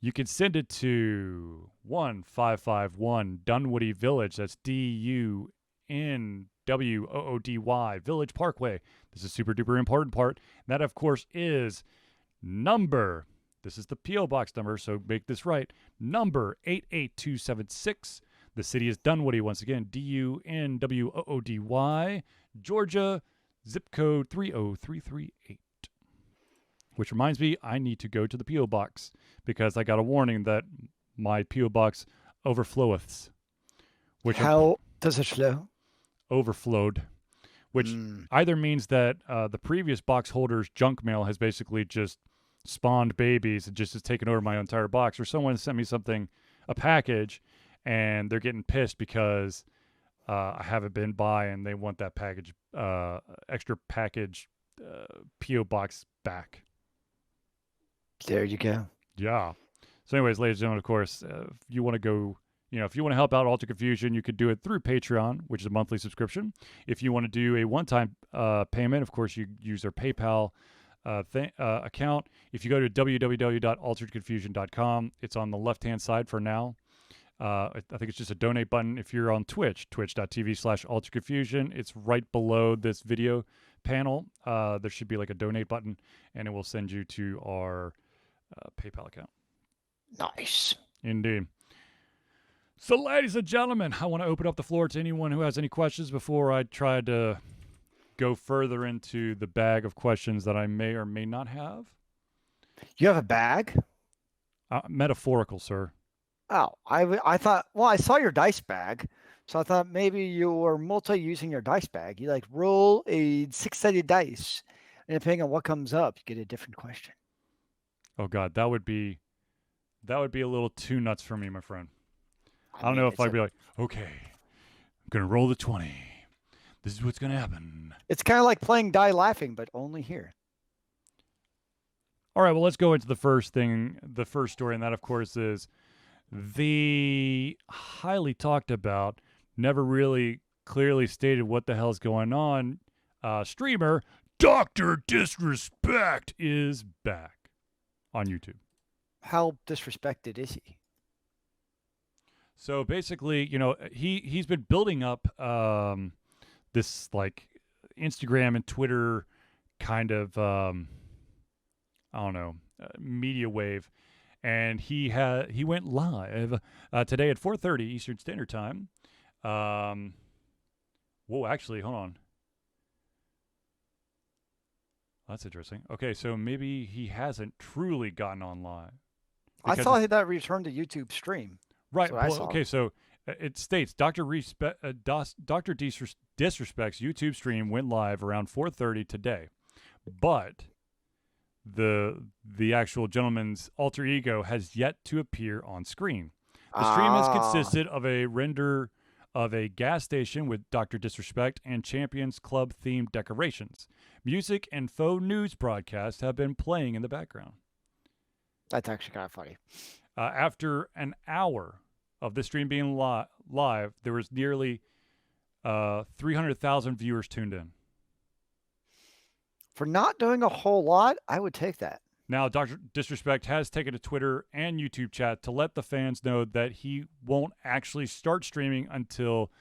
You can send it to 1551 Dunwoody Village. That's DUNWOODY Village Parkway. This is a super duper important part. That, of course, is number. This is the P.O. Box number, so make this right. Number 88276. The city is Dunwoody, once again, DUNWOODY, Georgia, zip code 30338. Which reminds me, I need to go to the P.O. Box because I got a warning that my P.O. Box overfloweth. How does it flow? Overflowed. Which either means that the previous box holder's junk mail has basically just spawned babies and just has taken over my entire box, or someone sent me something, a package, and they're getting pissed because I haven't been by and they want that package, extra package P.O. Box back. There you go. Yeah. So anyways, ladies and gentlemen, of course, if you want to go, if you want to help out Altered Confusion, you could do it through Patreon, which is a monthly subscription. If you want to do a one-time payment, of course, you use their PayPal account. If you go to www.alteredconfusion.com, it's on the left-hand side for now. I think it's just a donate button. If you're on Twitch, twitch.tv/AlteredConfusion, it's right below this video panel. There should be like a donate button, and it will send you to our PayPal account. Nice. Indeed. So, ladies and gentlemen, I want to open up the floor to anyone who has any questions before I try to go further into the bag of questions that I may or may not have. You have a bag? Metaphorical, sir. Oh, I thought, well, I saw your dice bag, so I thought maybe you were multi-using your dice bag. You like roll a 6-sided dice, and depending on what comes up, you get a different question. Oh God, that would be a little too nuts for me, my friend. I don't know if I'd be like, okay, I'm gonna roll the 20. This is what's gonna happen. It's kind of like playing Die Laughing, but only here. All right, well, let's go into the first story, and that, of course, is the highly talked about, never really clearly stated what the hell's going on, streamer Dr. Disrespect is back on YouTube. How disrespected is he? So basically, he's been building up this like Instagram and Twitter kind of media wave, and he went live today at 4:30 Eastern Standard Time. Whoa, actually, hold on. That's interesting. Okay, so maybe he hasn't truly gotten online. I saw that returned to YouTube stream. Right. Well, okay, so it states Dr. Disrespect's YouTube stream went live around 4:30 today, but the actual gentleman's alter ego has yet to appear on screen. The stream has consisted of a render of a gas station with Dr. Disrespect and Champions Club themed decorations. Music and faux news broadcasts have been playing in the background. That's actually kind of funny. After an hour of the stream being live, there was nearly 300,000 viewers tuned in. For not doing a whole lot, I would take that. Now, Dr. Disrespect has taken to Twitter and YouTube chat to let the fans know that he won't actually start streaming until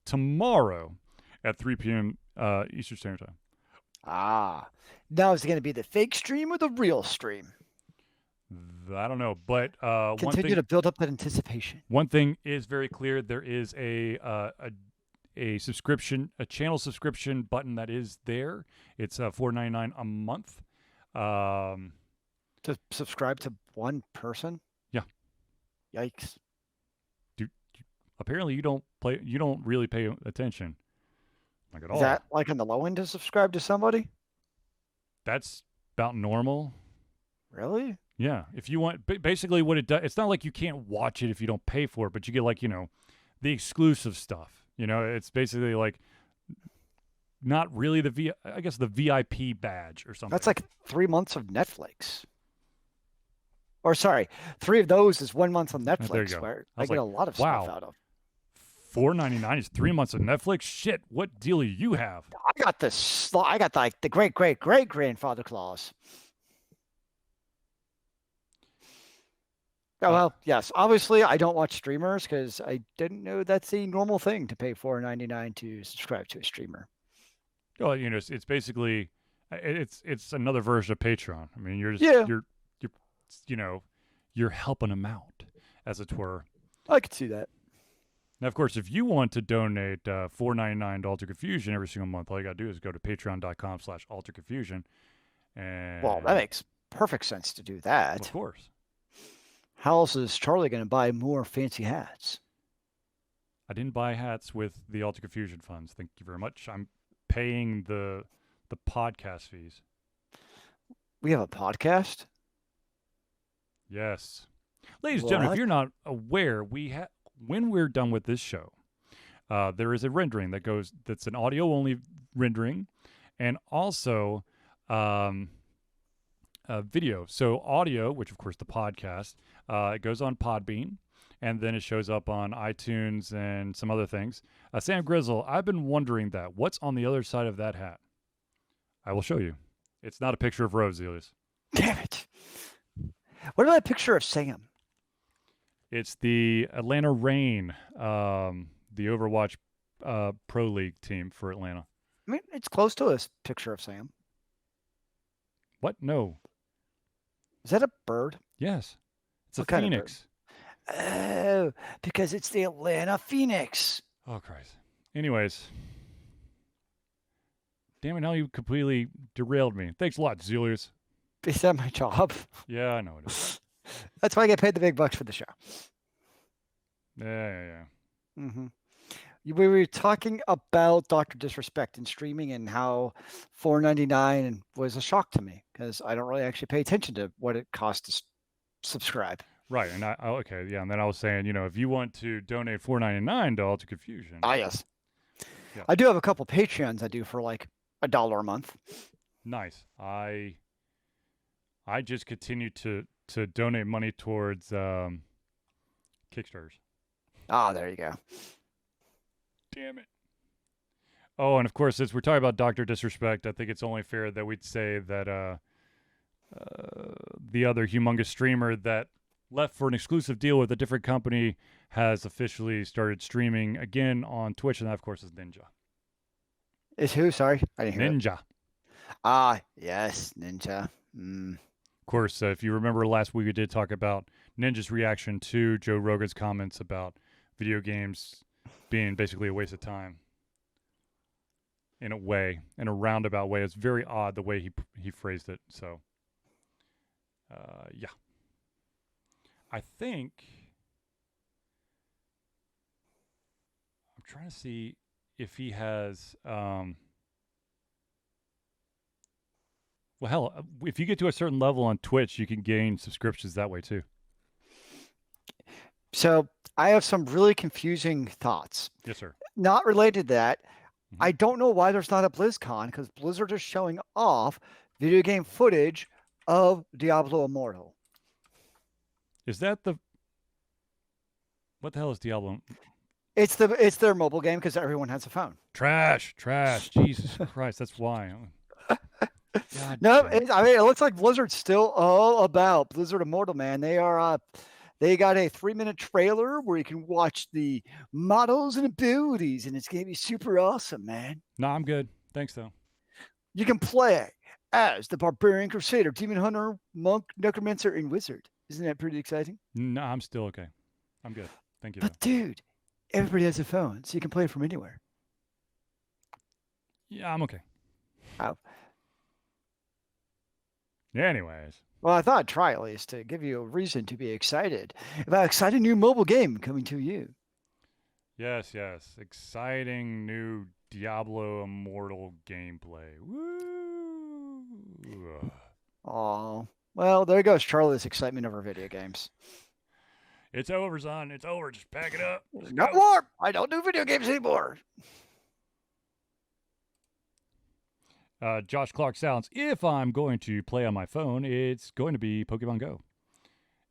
tomorrow at 3 p.m. Eastern Standard Time. Now is it going to be the fake stream or the real stream? I don't know, but continue to build up that anticipation. One thing is very clear: there is a subscription, a channel subscription button that is there. It's $4.99 a month. To subscribe to one person? Yeah. Yikes. Apparently you don't really pay attention. Like at all. Is that like on the low end to subscribe to somebody? That's about normal. Really? Yeah. If you want, basically what it does, it's not like you can't watch it if you don't pay for it, but you get like, the exclusive stuff. It's basically like not really the VIP badge or something. That's like 3 months of Netflix. Or sorry, 3 of those is 1 month on Netflix, there you go. where I get a lot of stuff out of. $4.99 is 3 months of Netflix. Shit, what deal do you have? I got this. I got like the great grandfather clause. Oh, well, yes. Obviously, I don't watch streamers because I didn't know that's a normal thing to pay $4.99 to subscribe to a streamer. Well, it's basically it's another version of Patreon. I mean, you're you're helping them out, as it were. I could see that. Now, of course, if you want to donate $4.99 to Alter Confusion every single month, all you got to do is go to patreon.com/AlteredConfusion. And Well, that makes perfect sense to do that. of course. How else is Charlie going to buy more fancy hats? I didn't buy hats with the Alter Confusion funds. Thank you very much. I'm paying the podcast fees. We have a podcast? Yes. Ladies and gentlemen, if What? you're not aware, when we're done with this show, there is a rendering that's an audio only rendering, and also video. So audio, which of course the podcast, it goes on Podbean, and then it shows up on iTunes and some other things. Sam Grizzle, I've been wondering that. What's on the other side of that hat? I will show you. It's not a picture of Rose, Zealeus. Damn it. What about a picture of Sam? It's the Atlanta Reign, the Overwatch Pro League team for Atlanta. I mean, it's close to a picture of Sam. What? No. Is that a bird? Yes. It's What a kind of phoenix. Oh, because it's the Atlanta Phoenix. Oh, Christ. Anyways. Damn it, now you completely derailed me. Thanks a lot, Zealeus. Is that my job? Yeah, I know it is. That's why I get paid the big bucks for the show. Yeah. Mm-hmm. We were talking about Dr. Disrespect and streaming and how $4.99 was a shock to me because I don't really actually pay attention to what it costs to subscribe. Right, and okay, yeah, and then I was saying, if you want to donate $4.99 to Alter Confusion. Ah, yes. Yeah. I do have a couple Patreons I do for like $1 a month. Nice. I just continue to donate money towards Kickstarters. Ah, there you go. Damn it. Oh, and of course, since we're talking about Dr. Disrespect, I think it's only fair that we'd say that the other humongous streamer that left for an exclusive deal with a different company has officially started streaming again on Twitch, and that, of course, is Ninja. Is who? Sorry, I didn't hear it. Ninja. Ah, yes, Ninja. Mm. Of course, if you remember last week, we did talk about Ninja's reaction to Joe Rogan's comments about video games being basically a waste of time. In a roundabout way. It's very odd the way he phrased it. So, yeah. I think I'm trying to see if he has. Well, hell, if you get to a certain level on Twitch, you can gain subscriptions that way too. So I have some really confusing thoughts. Yes, sir. Not related to that. I don't know why there's not a BlizzCon because Blizzard is showing off video game footage of Diablo Immortal. Is that what the hell is Diablo? It's their mobile game because everyone has a phone. Trash. Jesus Christ, that's why. God No, damn. it looks like Blizzard's still all about Blizzard Immortal, man. They are they got a 3-minute trailer where you can watch the models and abilities, and it's gonna be super awesome, man. No, I'm good. Thanks though. You can play as the Barbarian Crusader, Demon Hunter, Monk, Necromancer, and Wizard. Isn't that pretty exciting? No, I'm still okay. I'm good. Thank you. But dude, everybody has a phone, so you can play it from anywhere. Yeah, I'm okay. Oh. Anyways. Well, I thought I'd try at least to give you a reason to be excited about an exciting new mobile game coming to you. Yes. Exciting new Diablo Immortal gameplay. Woo! Oh, well, there goes Charlie's excitement over video games. It's over, son. It's over. Just pack it up. No more. I don't do video games anymore. Josh Clark Sounds. If I'm going to play on my phone, it's going to be Pokemon Go.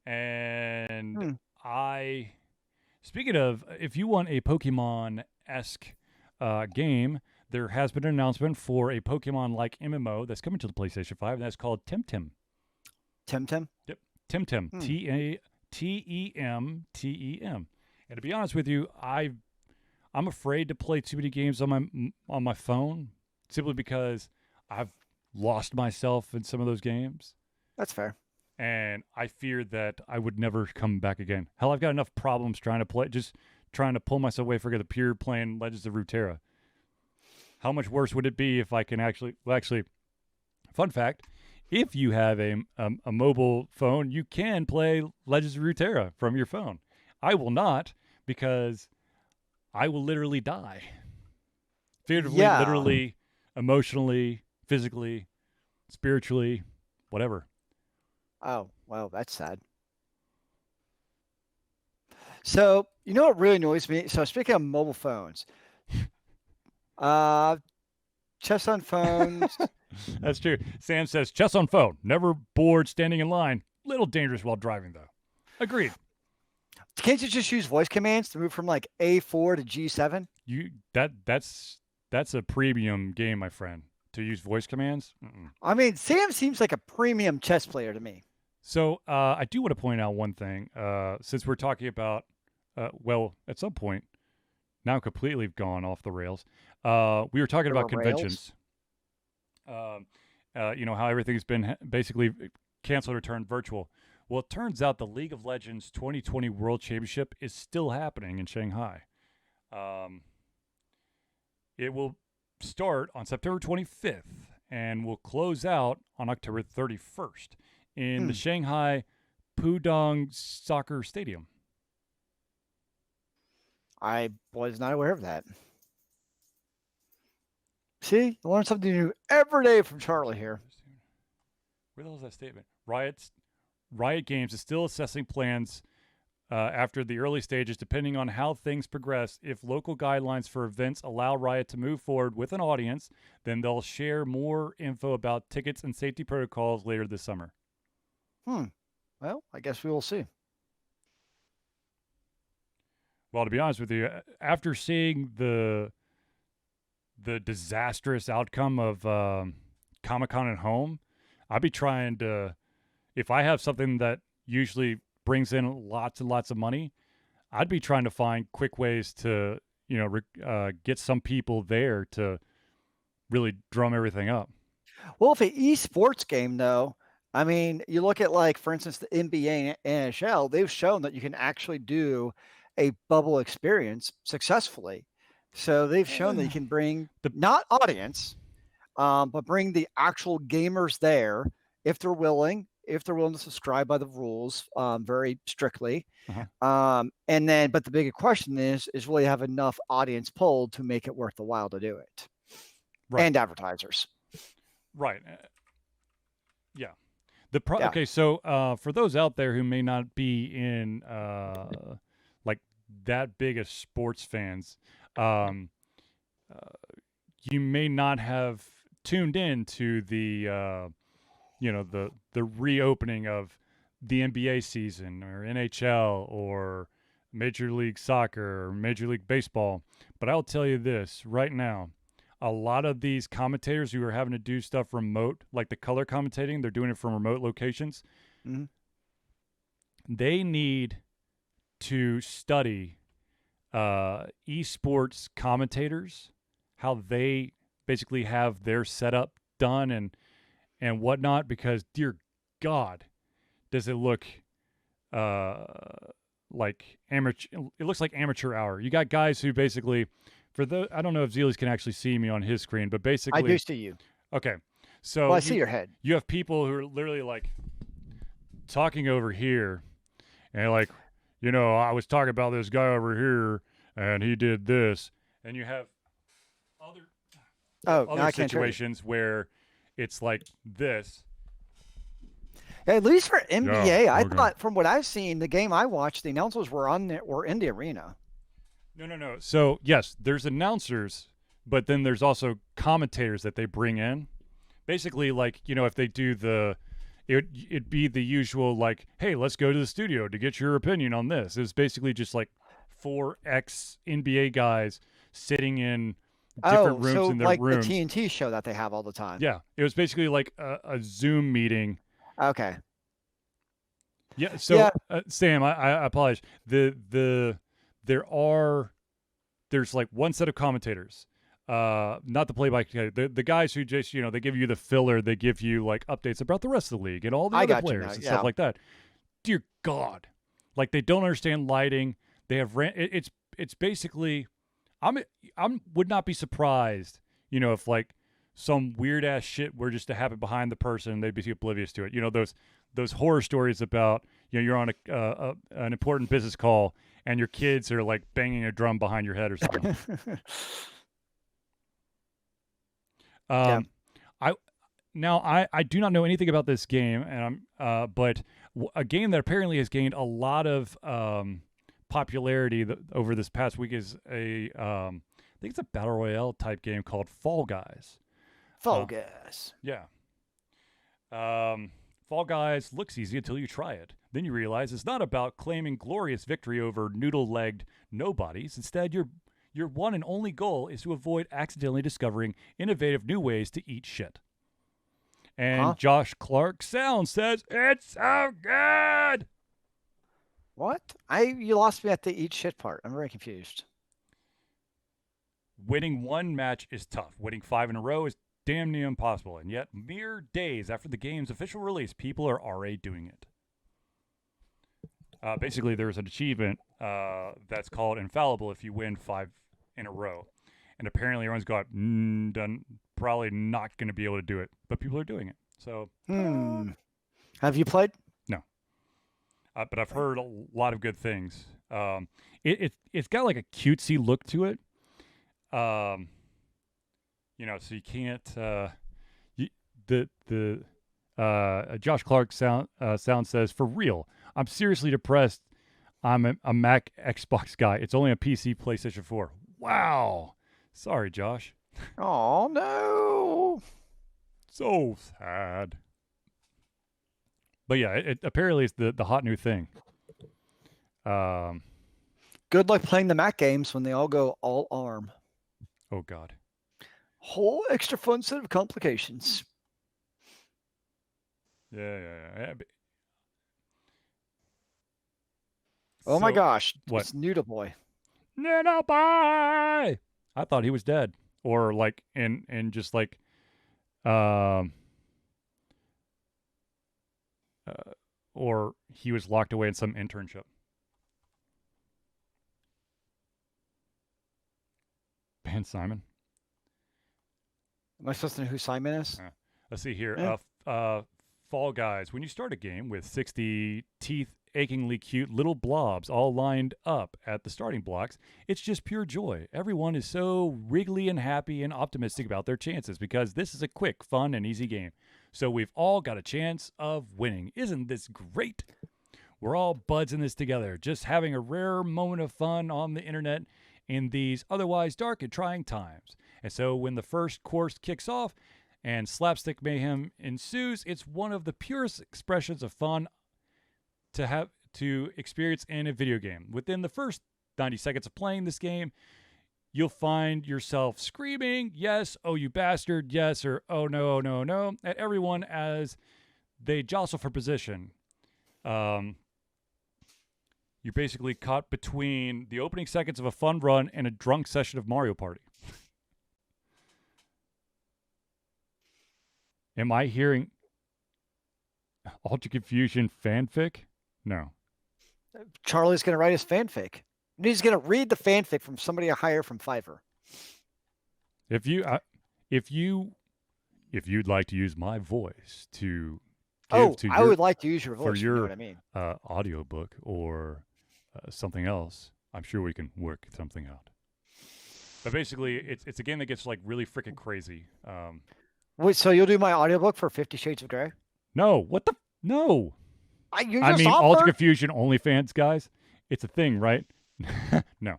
And Speaking of, if you want a Pokemon-esque game, there has been an announcement for a Pokemon-like MMO that's coming to the PlayStation 5, and that's called Temtem. Temtem? Yep, Temtem. Hmm. Temtem. And to be honest with you, I'm afraid to play too many games on my phone, simply because I've lost myself in some of those games. That's fair. And I fear that I would never come back again. Hell, I've got enough problems trying to pull myself away from the pure playing Legends of Runeterra. How much worse would it be if I can actually, fun fact, if you have a mobile phone, you can play Legends of Runeterra from your phone. I will not, because I will literally die. Figuratively, Yeah. literally, emotionally, physically, spiritually, whatever. Oh, well, that's sad. So, you know what really annoys me? So, speaking of mobile phones, chess on phones. That's true. Sam says, chess on phone. Never bored standing in line. Little dangerous while driving, though. Agreed. Can't you just use voice commands to move from like A4 to G7? That's a premium game, my friend. To use voice commands? Mm-mm. I mean, Sam seems like a premium chess player to me. So I do want to point out one thing. Since we're talking about, at some point, now completely gone off the rails. We were talking about conventions. How everything's been basically canceled or turned virtual. Well, it turns out the League of Legends 2020 World Championship is still happening in Shanghai. It will start on September 25th and will close out on October 31st in the Shanghai Pudong Soccer Stadium. I was not aware of that. See, you learn something new every day from Charlie here. Where the hell is that statement? Riot Games is still assessing plans after the early stages, depending on how things progress. If local guidelines for events allow Riot to move forward with an audience, then they'll share more info about tickets and safety protocols later this summer. Well, I guess we will see. Well, to be honest with you, after seeing the disastrous outcome of Comic-Con at home, I'd be trying to, if I have something that usually brings in lots and lots of money, I'd be trying to find quick ways to, get some people there to really drum everything up. Well, if an esports game, though, I mean, you look at, like, for instance, the NBA and NHL, they've shown that you can actually do a bubble experience successfully. So they've shown that you can bring not audience, but bring the actual gamers there if they're willing to subscribe by the rules very strictly. Uh-huh. But the bigger question is will you have enough audience pulled to make it worth the while to do it? Right. And advertisers. Right. Yeah. Okay, so for those out there who may not be in like that big of sports fans, you may not have tuned in to the the reopening of the NBA season or NHL or Major League Soccer or Major League Baseball. But I'll tell you this right now. A lot of these commentators who are having to do stuff remote, like the color commentating, they're doing it from remote locations. Mm-hmm. They need to study esports commentators, how they basically have their setup done and whatnot, because dear God, does it look like amateur? It looks like amateur hour. You got guys who basically, I don't know if Zealeus can actually see me on his screen, but basically, I do see you. Okay, so I see your head. You have people who are literally like talking over here, and like, I was talking about this guy over here, and he did this, and you have other situations where it's like this. At least for NBA, I thought from what I've seen, the game I watched, the announcers were in the arena. No. So yes, there's announcers, but then there's also commentators that they bring in. Basically, like, if they do it'd be the usual, like, hey, let's go to the studio to get your opinion on this. It's basically just like 4 ex NBA guys sitting in different rooms so in their like rooms. the TNT show that they have all the time. Yeah, it was basically like a Zoom meeting. Okay. Yeah. So Sam, I apologize. There's like one set of commentators, not the play-by-play, the guys who just they give you the filler, they give you like updates about the rest of the league and all the other players and stuff like that. Dear God, like they don't understand lighting. They have it's basically, would not be surprised, if like some weird ass shit were just to happen behind the person, they'd be oblivious to it. Those horror stories about you're on an important business call and your kids are like banging a drum behind your head or something. I do not know anything about this game, and but a game that apparently has gained a lot of popularity over this past week is I think it's a battle royale type game called Fall Guys. Fall Guys. Yeah. Fall Guys looks easy until you try it. Then you realize it's not about claiming glorious victory over noodle-legged nobodies. Instead, your one and only goal is to avoid accidentally discovering innovative new ways to eat shit. And Josh Clark Sound says, it's so good! What? You lost me at the eat shit part. I'm very confused. Winning one match is tough. Winning 5 in a row is damn near impossible. And yet, mere days after the game's official release, people are already doing it. Basically, there's an achievement that's called Infallible if you win 5 in a row. And apparently everyone's got, probably not going to be able to do it. But people are doing it. So, have you played? No. But I've heard a lot of good things. It's got like a cutesy look to it. So you can't. Josh Clark sound says, for real, I'm seriously depressed. I'm a Mac Xbox guy. It's only a PC, PlayStation 4. Wow. Sorry, Josh. Oh no. So sad. But yeah, it apparently it's the hot new thing. Good luck playing the Mac games when they all go all ARM. Oh God. Whole extra fun set of complications. Yeah. Oh my gosh. What? It's Noodle Boy. Noodle Boy! I thought he was dead. Or like in just like or he was locked away in some internship. Ben Simon. Am I supposed to know who Simon is? Let's see here. Fall Guys. When you start a game with 60 teeth-achingly cute little blobs all lined up at the starting blocks, it's just pure joy. Everyone is so wriggly and happy and optimistic about their chances because this is a quick, fun, and easy game. So we've all got a chance of winning. Isn't this great? We're all buds in this together, just having a rare moment of fun on the internet in these otherwise dark and trying times. And so when the first course kicks off and slapstick mayhem ensues, it's one of the purest expressions of fun to experience in a video game. Within the first 90 seconds of playing this game, you'll find yourself screaming, yes, oh you bastard, yes, or oh no, no, no, at everyone as they jostle for position. You're basically caught between the opening seconds of a fun run and a drunk session of Mario Party. Am I hearing AlteredConfusion fanfic? No. Charlie's going to write his fanfic. And he's going to read the fanfic from somebody I hire from Fiverr. If you'd like to use my voice to give to I would like to use your voice for your you know what I mean. audiobook or something else, I'm sure we can work something out. But basically, it's a game that gets like really freaking crazy. Wait, so you'll do my audiobook for 50 Shades of Grey? No, what the no? I mean, AlteredConfusion OnlyFans guys. It's a thing, right? No.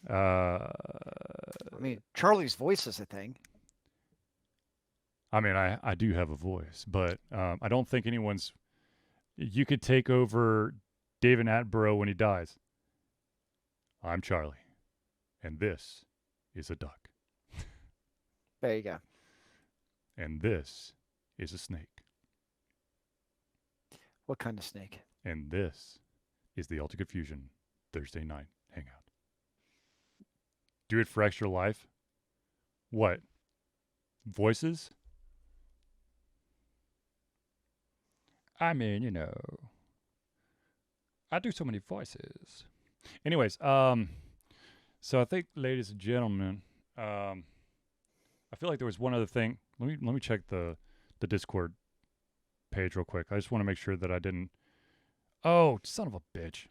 I mean, Charlie's voice is a thing. I mean, I do have a voice, but I don't think anyone's. You could take over David Attenborough when he dies. I'm Charlie, and this is a duck. There you go. And this is a snake. What kind of snake? And this is the Altered Confusion Thursday night hangout. Do it for extra life? What? Voices? I mean, you know, I do so many voices. Anyways, so I think, ladies and gentlemen, I feel like there was one other thing. Let me check the Discord page real quick. I just want to make sure that I didn't. Oh, son of a bitch!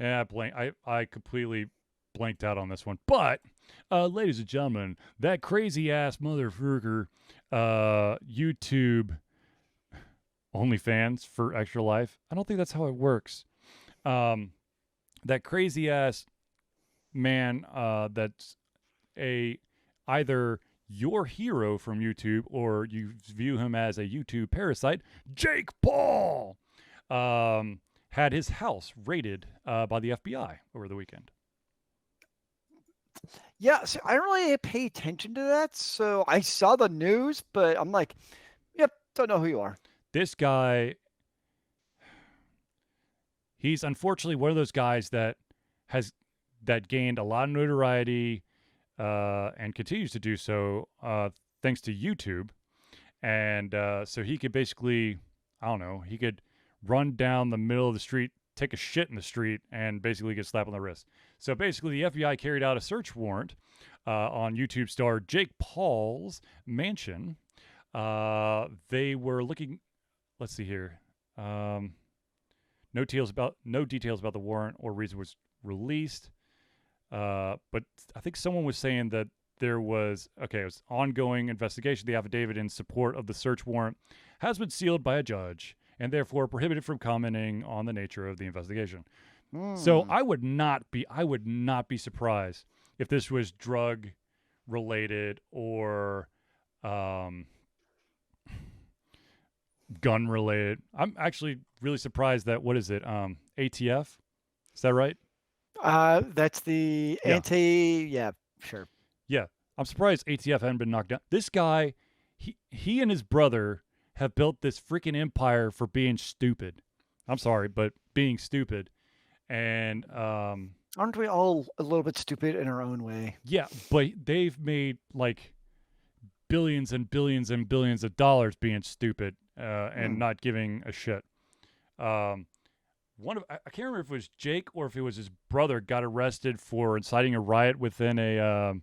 Yeah, I completely blanked out on this one. But, ladies and gentlemen, that crazy ass motherfucker, YouTube OnlyFans for Extra Life. I don't think that's how it works. That crazy ass man, that's either your hero from YouTube or you view him as a YouTube parasite, Jake Paul, had his house raided by the FBI over the weekend. Yeah, so I don't really pay attention to that. So I saw the news, but I'm like, yep, don't know who you are. This guy, he's unfortunately one of those guys that gained a lot of notoriety and continues to do so thanks to YouTube. And so he could basically, I don't know, he could run down the middle of the street, take a shit in the street, and basically get slapped on the wrist. So basically, the FBI carried out a search warrant on YouTube star Jake Paul's mansion. They were looking. Let's see here. No details about the warrant or reason was released. But I think someone was saying that there was it was ongoing investigation. The affidavit in support of the search warrant has been sealed by a judge and therefore prohibited from commenting on the nature of the investigation. So I would not be surprised if this was drug related or gun related. I'm actually really surprised that, what is it? ATF? Is that right? That's the yeah, sure. Yeah. I'm surprised ATF hadn't been knocked down. This guy, he and his brother have built this freaking empire for being stupid. I'm sorry, but being stupid. And aren't we all a little bit stupid in our own way? Yeah, but they've made like billions and billions and billions of dollars being stupid and not giving a shit. I can't remember if it was Jake or if it was his brother got arrested for inciting a riot within a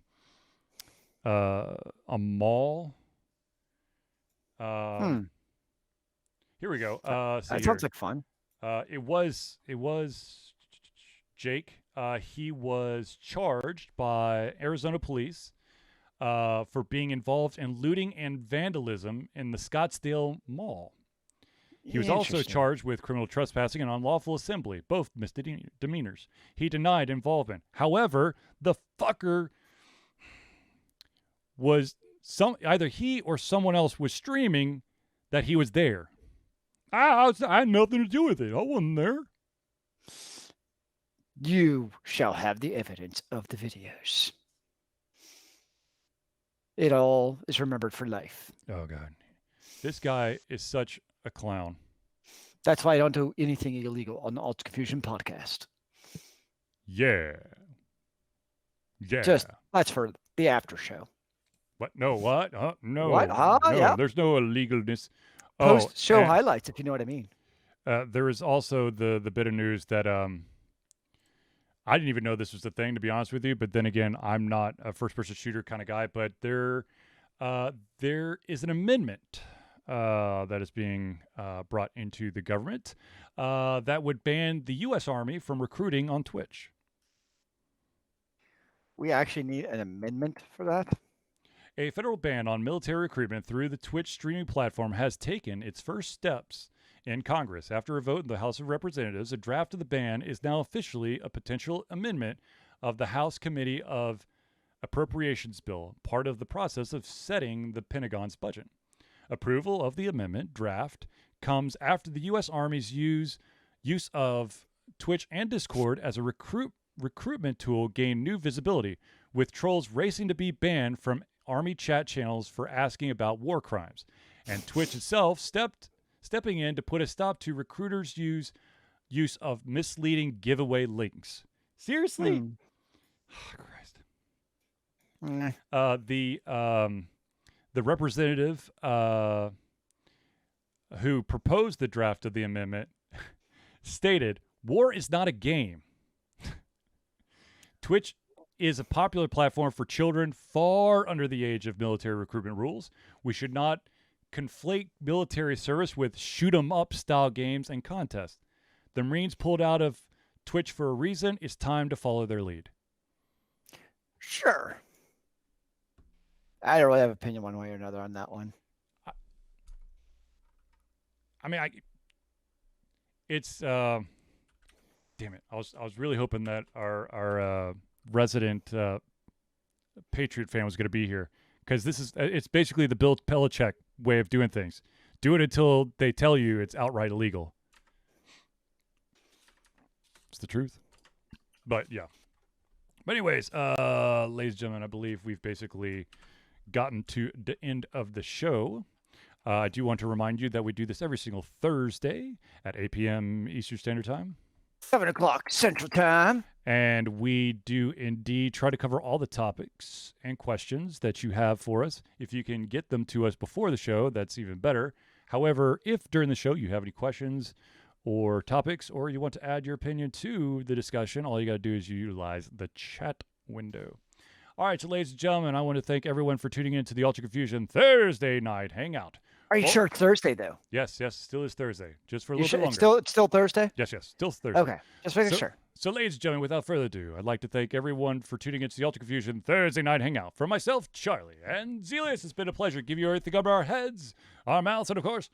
mall. Here we go. That sounds like fun. It was Jake. He was charged by Arizona police for being involved in looting and vandalism in the Scottsdale Mall. He was also charged with criminal trespassing and unlawful assembly, both misdemeanors. He denied involvement. However, the fucker was either he or someone else was streaming that he was there. I had nothing to do with it. I wasn't there. You shall have the evidence of the videos. It all is remembered for life. Oh, God. This guy is such a clown. That's why I don't do anything illegal on the Altered Confusion podcast. Yeah. Yeah. That's for the after show. What? No, what? No. What? No, yeah. There's no illegalness. Post-show highlights, if you know what I mean. There is also the bit of news that I didn't even know this was the thing, to be honest with you. But then again, I'm not a first-person shooter kind of guy. But there is an amendment that is being brought into the government that would ban the U.S. Army from recruiting on Twitch. We actually need an amendment for that. A federal ban on military recruitment through the Twitch streaming platform has taken its first steps in Congress. After a vote in the House of Representatives, a draft of the ban is now officially a potential amendment of the House Committee of Appropriations bill, part of the process of setting the Pentagon's budget. Approval of the amendment draft comes after the U.S. Army's use use of Twitch and Discord as a recruitment tool gained new visibility, with trolls racing to be banned from army chat channels for asking about war crimes, and Twitch itself stepping in to put a stop to recruiters' use of misleading giveaway links. Seriously? Oh, Christ. The representative who proposed the draft of the amendment stated, "War is not a game. Twitch is a popular platform for children far under the age of military recruitment rules. We should not conflate military service with shoot 'em up style games and contests. The Marines pulled out of Twitch for a reason. It's time to follow their lead." Sure. I don't really have an opinion one way or another on that one. I mean, it's damn it. I was really hoping that our resident Patriot fan was going to be here, because it's basically the Bill Belichick way of doing things. Do it until they tell you it's outright illegal. It's the truth. But yeah. But anyways, ladies and gentlemen, I believe we've basically gotten to the end of the show. I do want to remind you that we do this every single Thursday at 8 p.m. Eastern Standard Time. 7 o'clock Central Time. And we do indeed try to cover all the topics and questions that you have for us. If you can get them to us before the show, that's even better. However, if during the show you have any questions or topics, or you want to add your opinion to the discussion, all you got to do is utilize the chat window. All right, so ladies and gentlemen, I want to thank everyone for tuning in to the Altered Confusion Thursday night hangout. Are you sure it's Thursday, though? Yes, still is Thursday, just for a little bit longer. It's still Thursday? Yes, still Thursday. Okay, just making sure. So, ladies and gentlemen, without further ado, I'd like to thank everyone for tuning into the Altered Confusion Thursday night hangout. From myself, Charlie, and Zealeus, it's been a pleasure to give you everything up our heads, our mouths, and of course,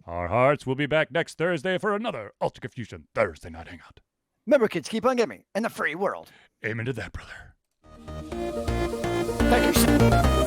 our hearts. We'll be back next Thursday for another Altered Confusion Thursday night hangout. Remember, kids, keep on gaming in the free world. Amen to that, brother. Thank you.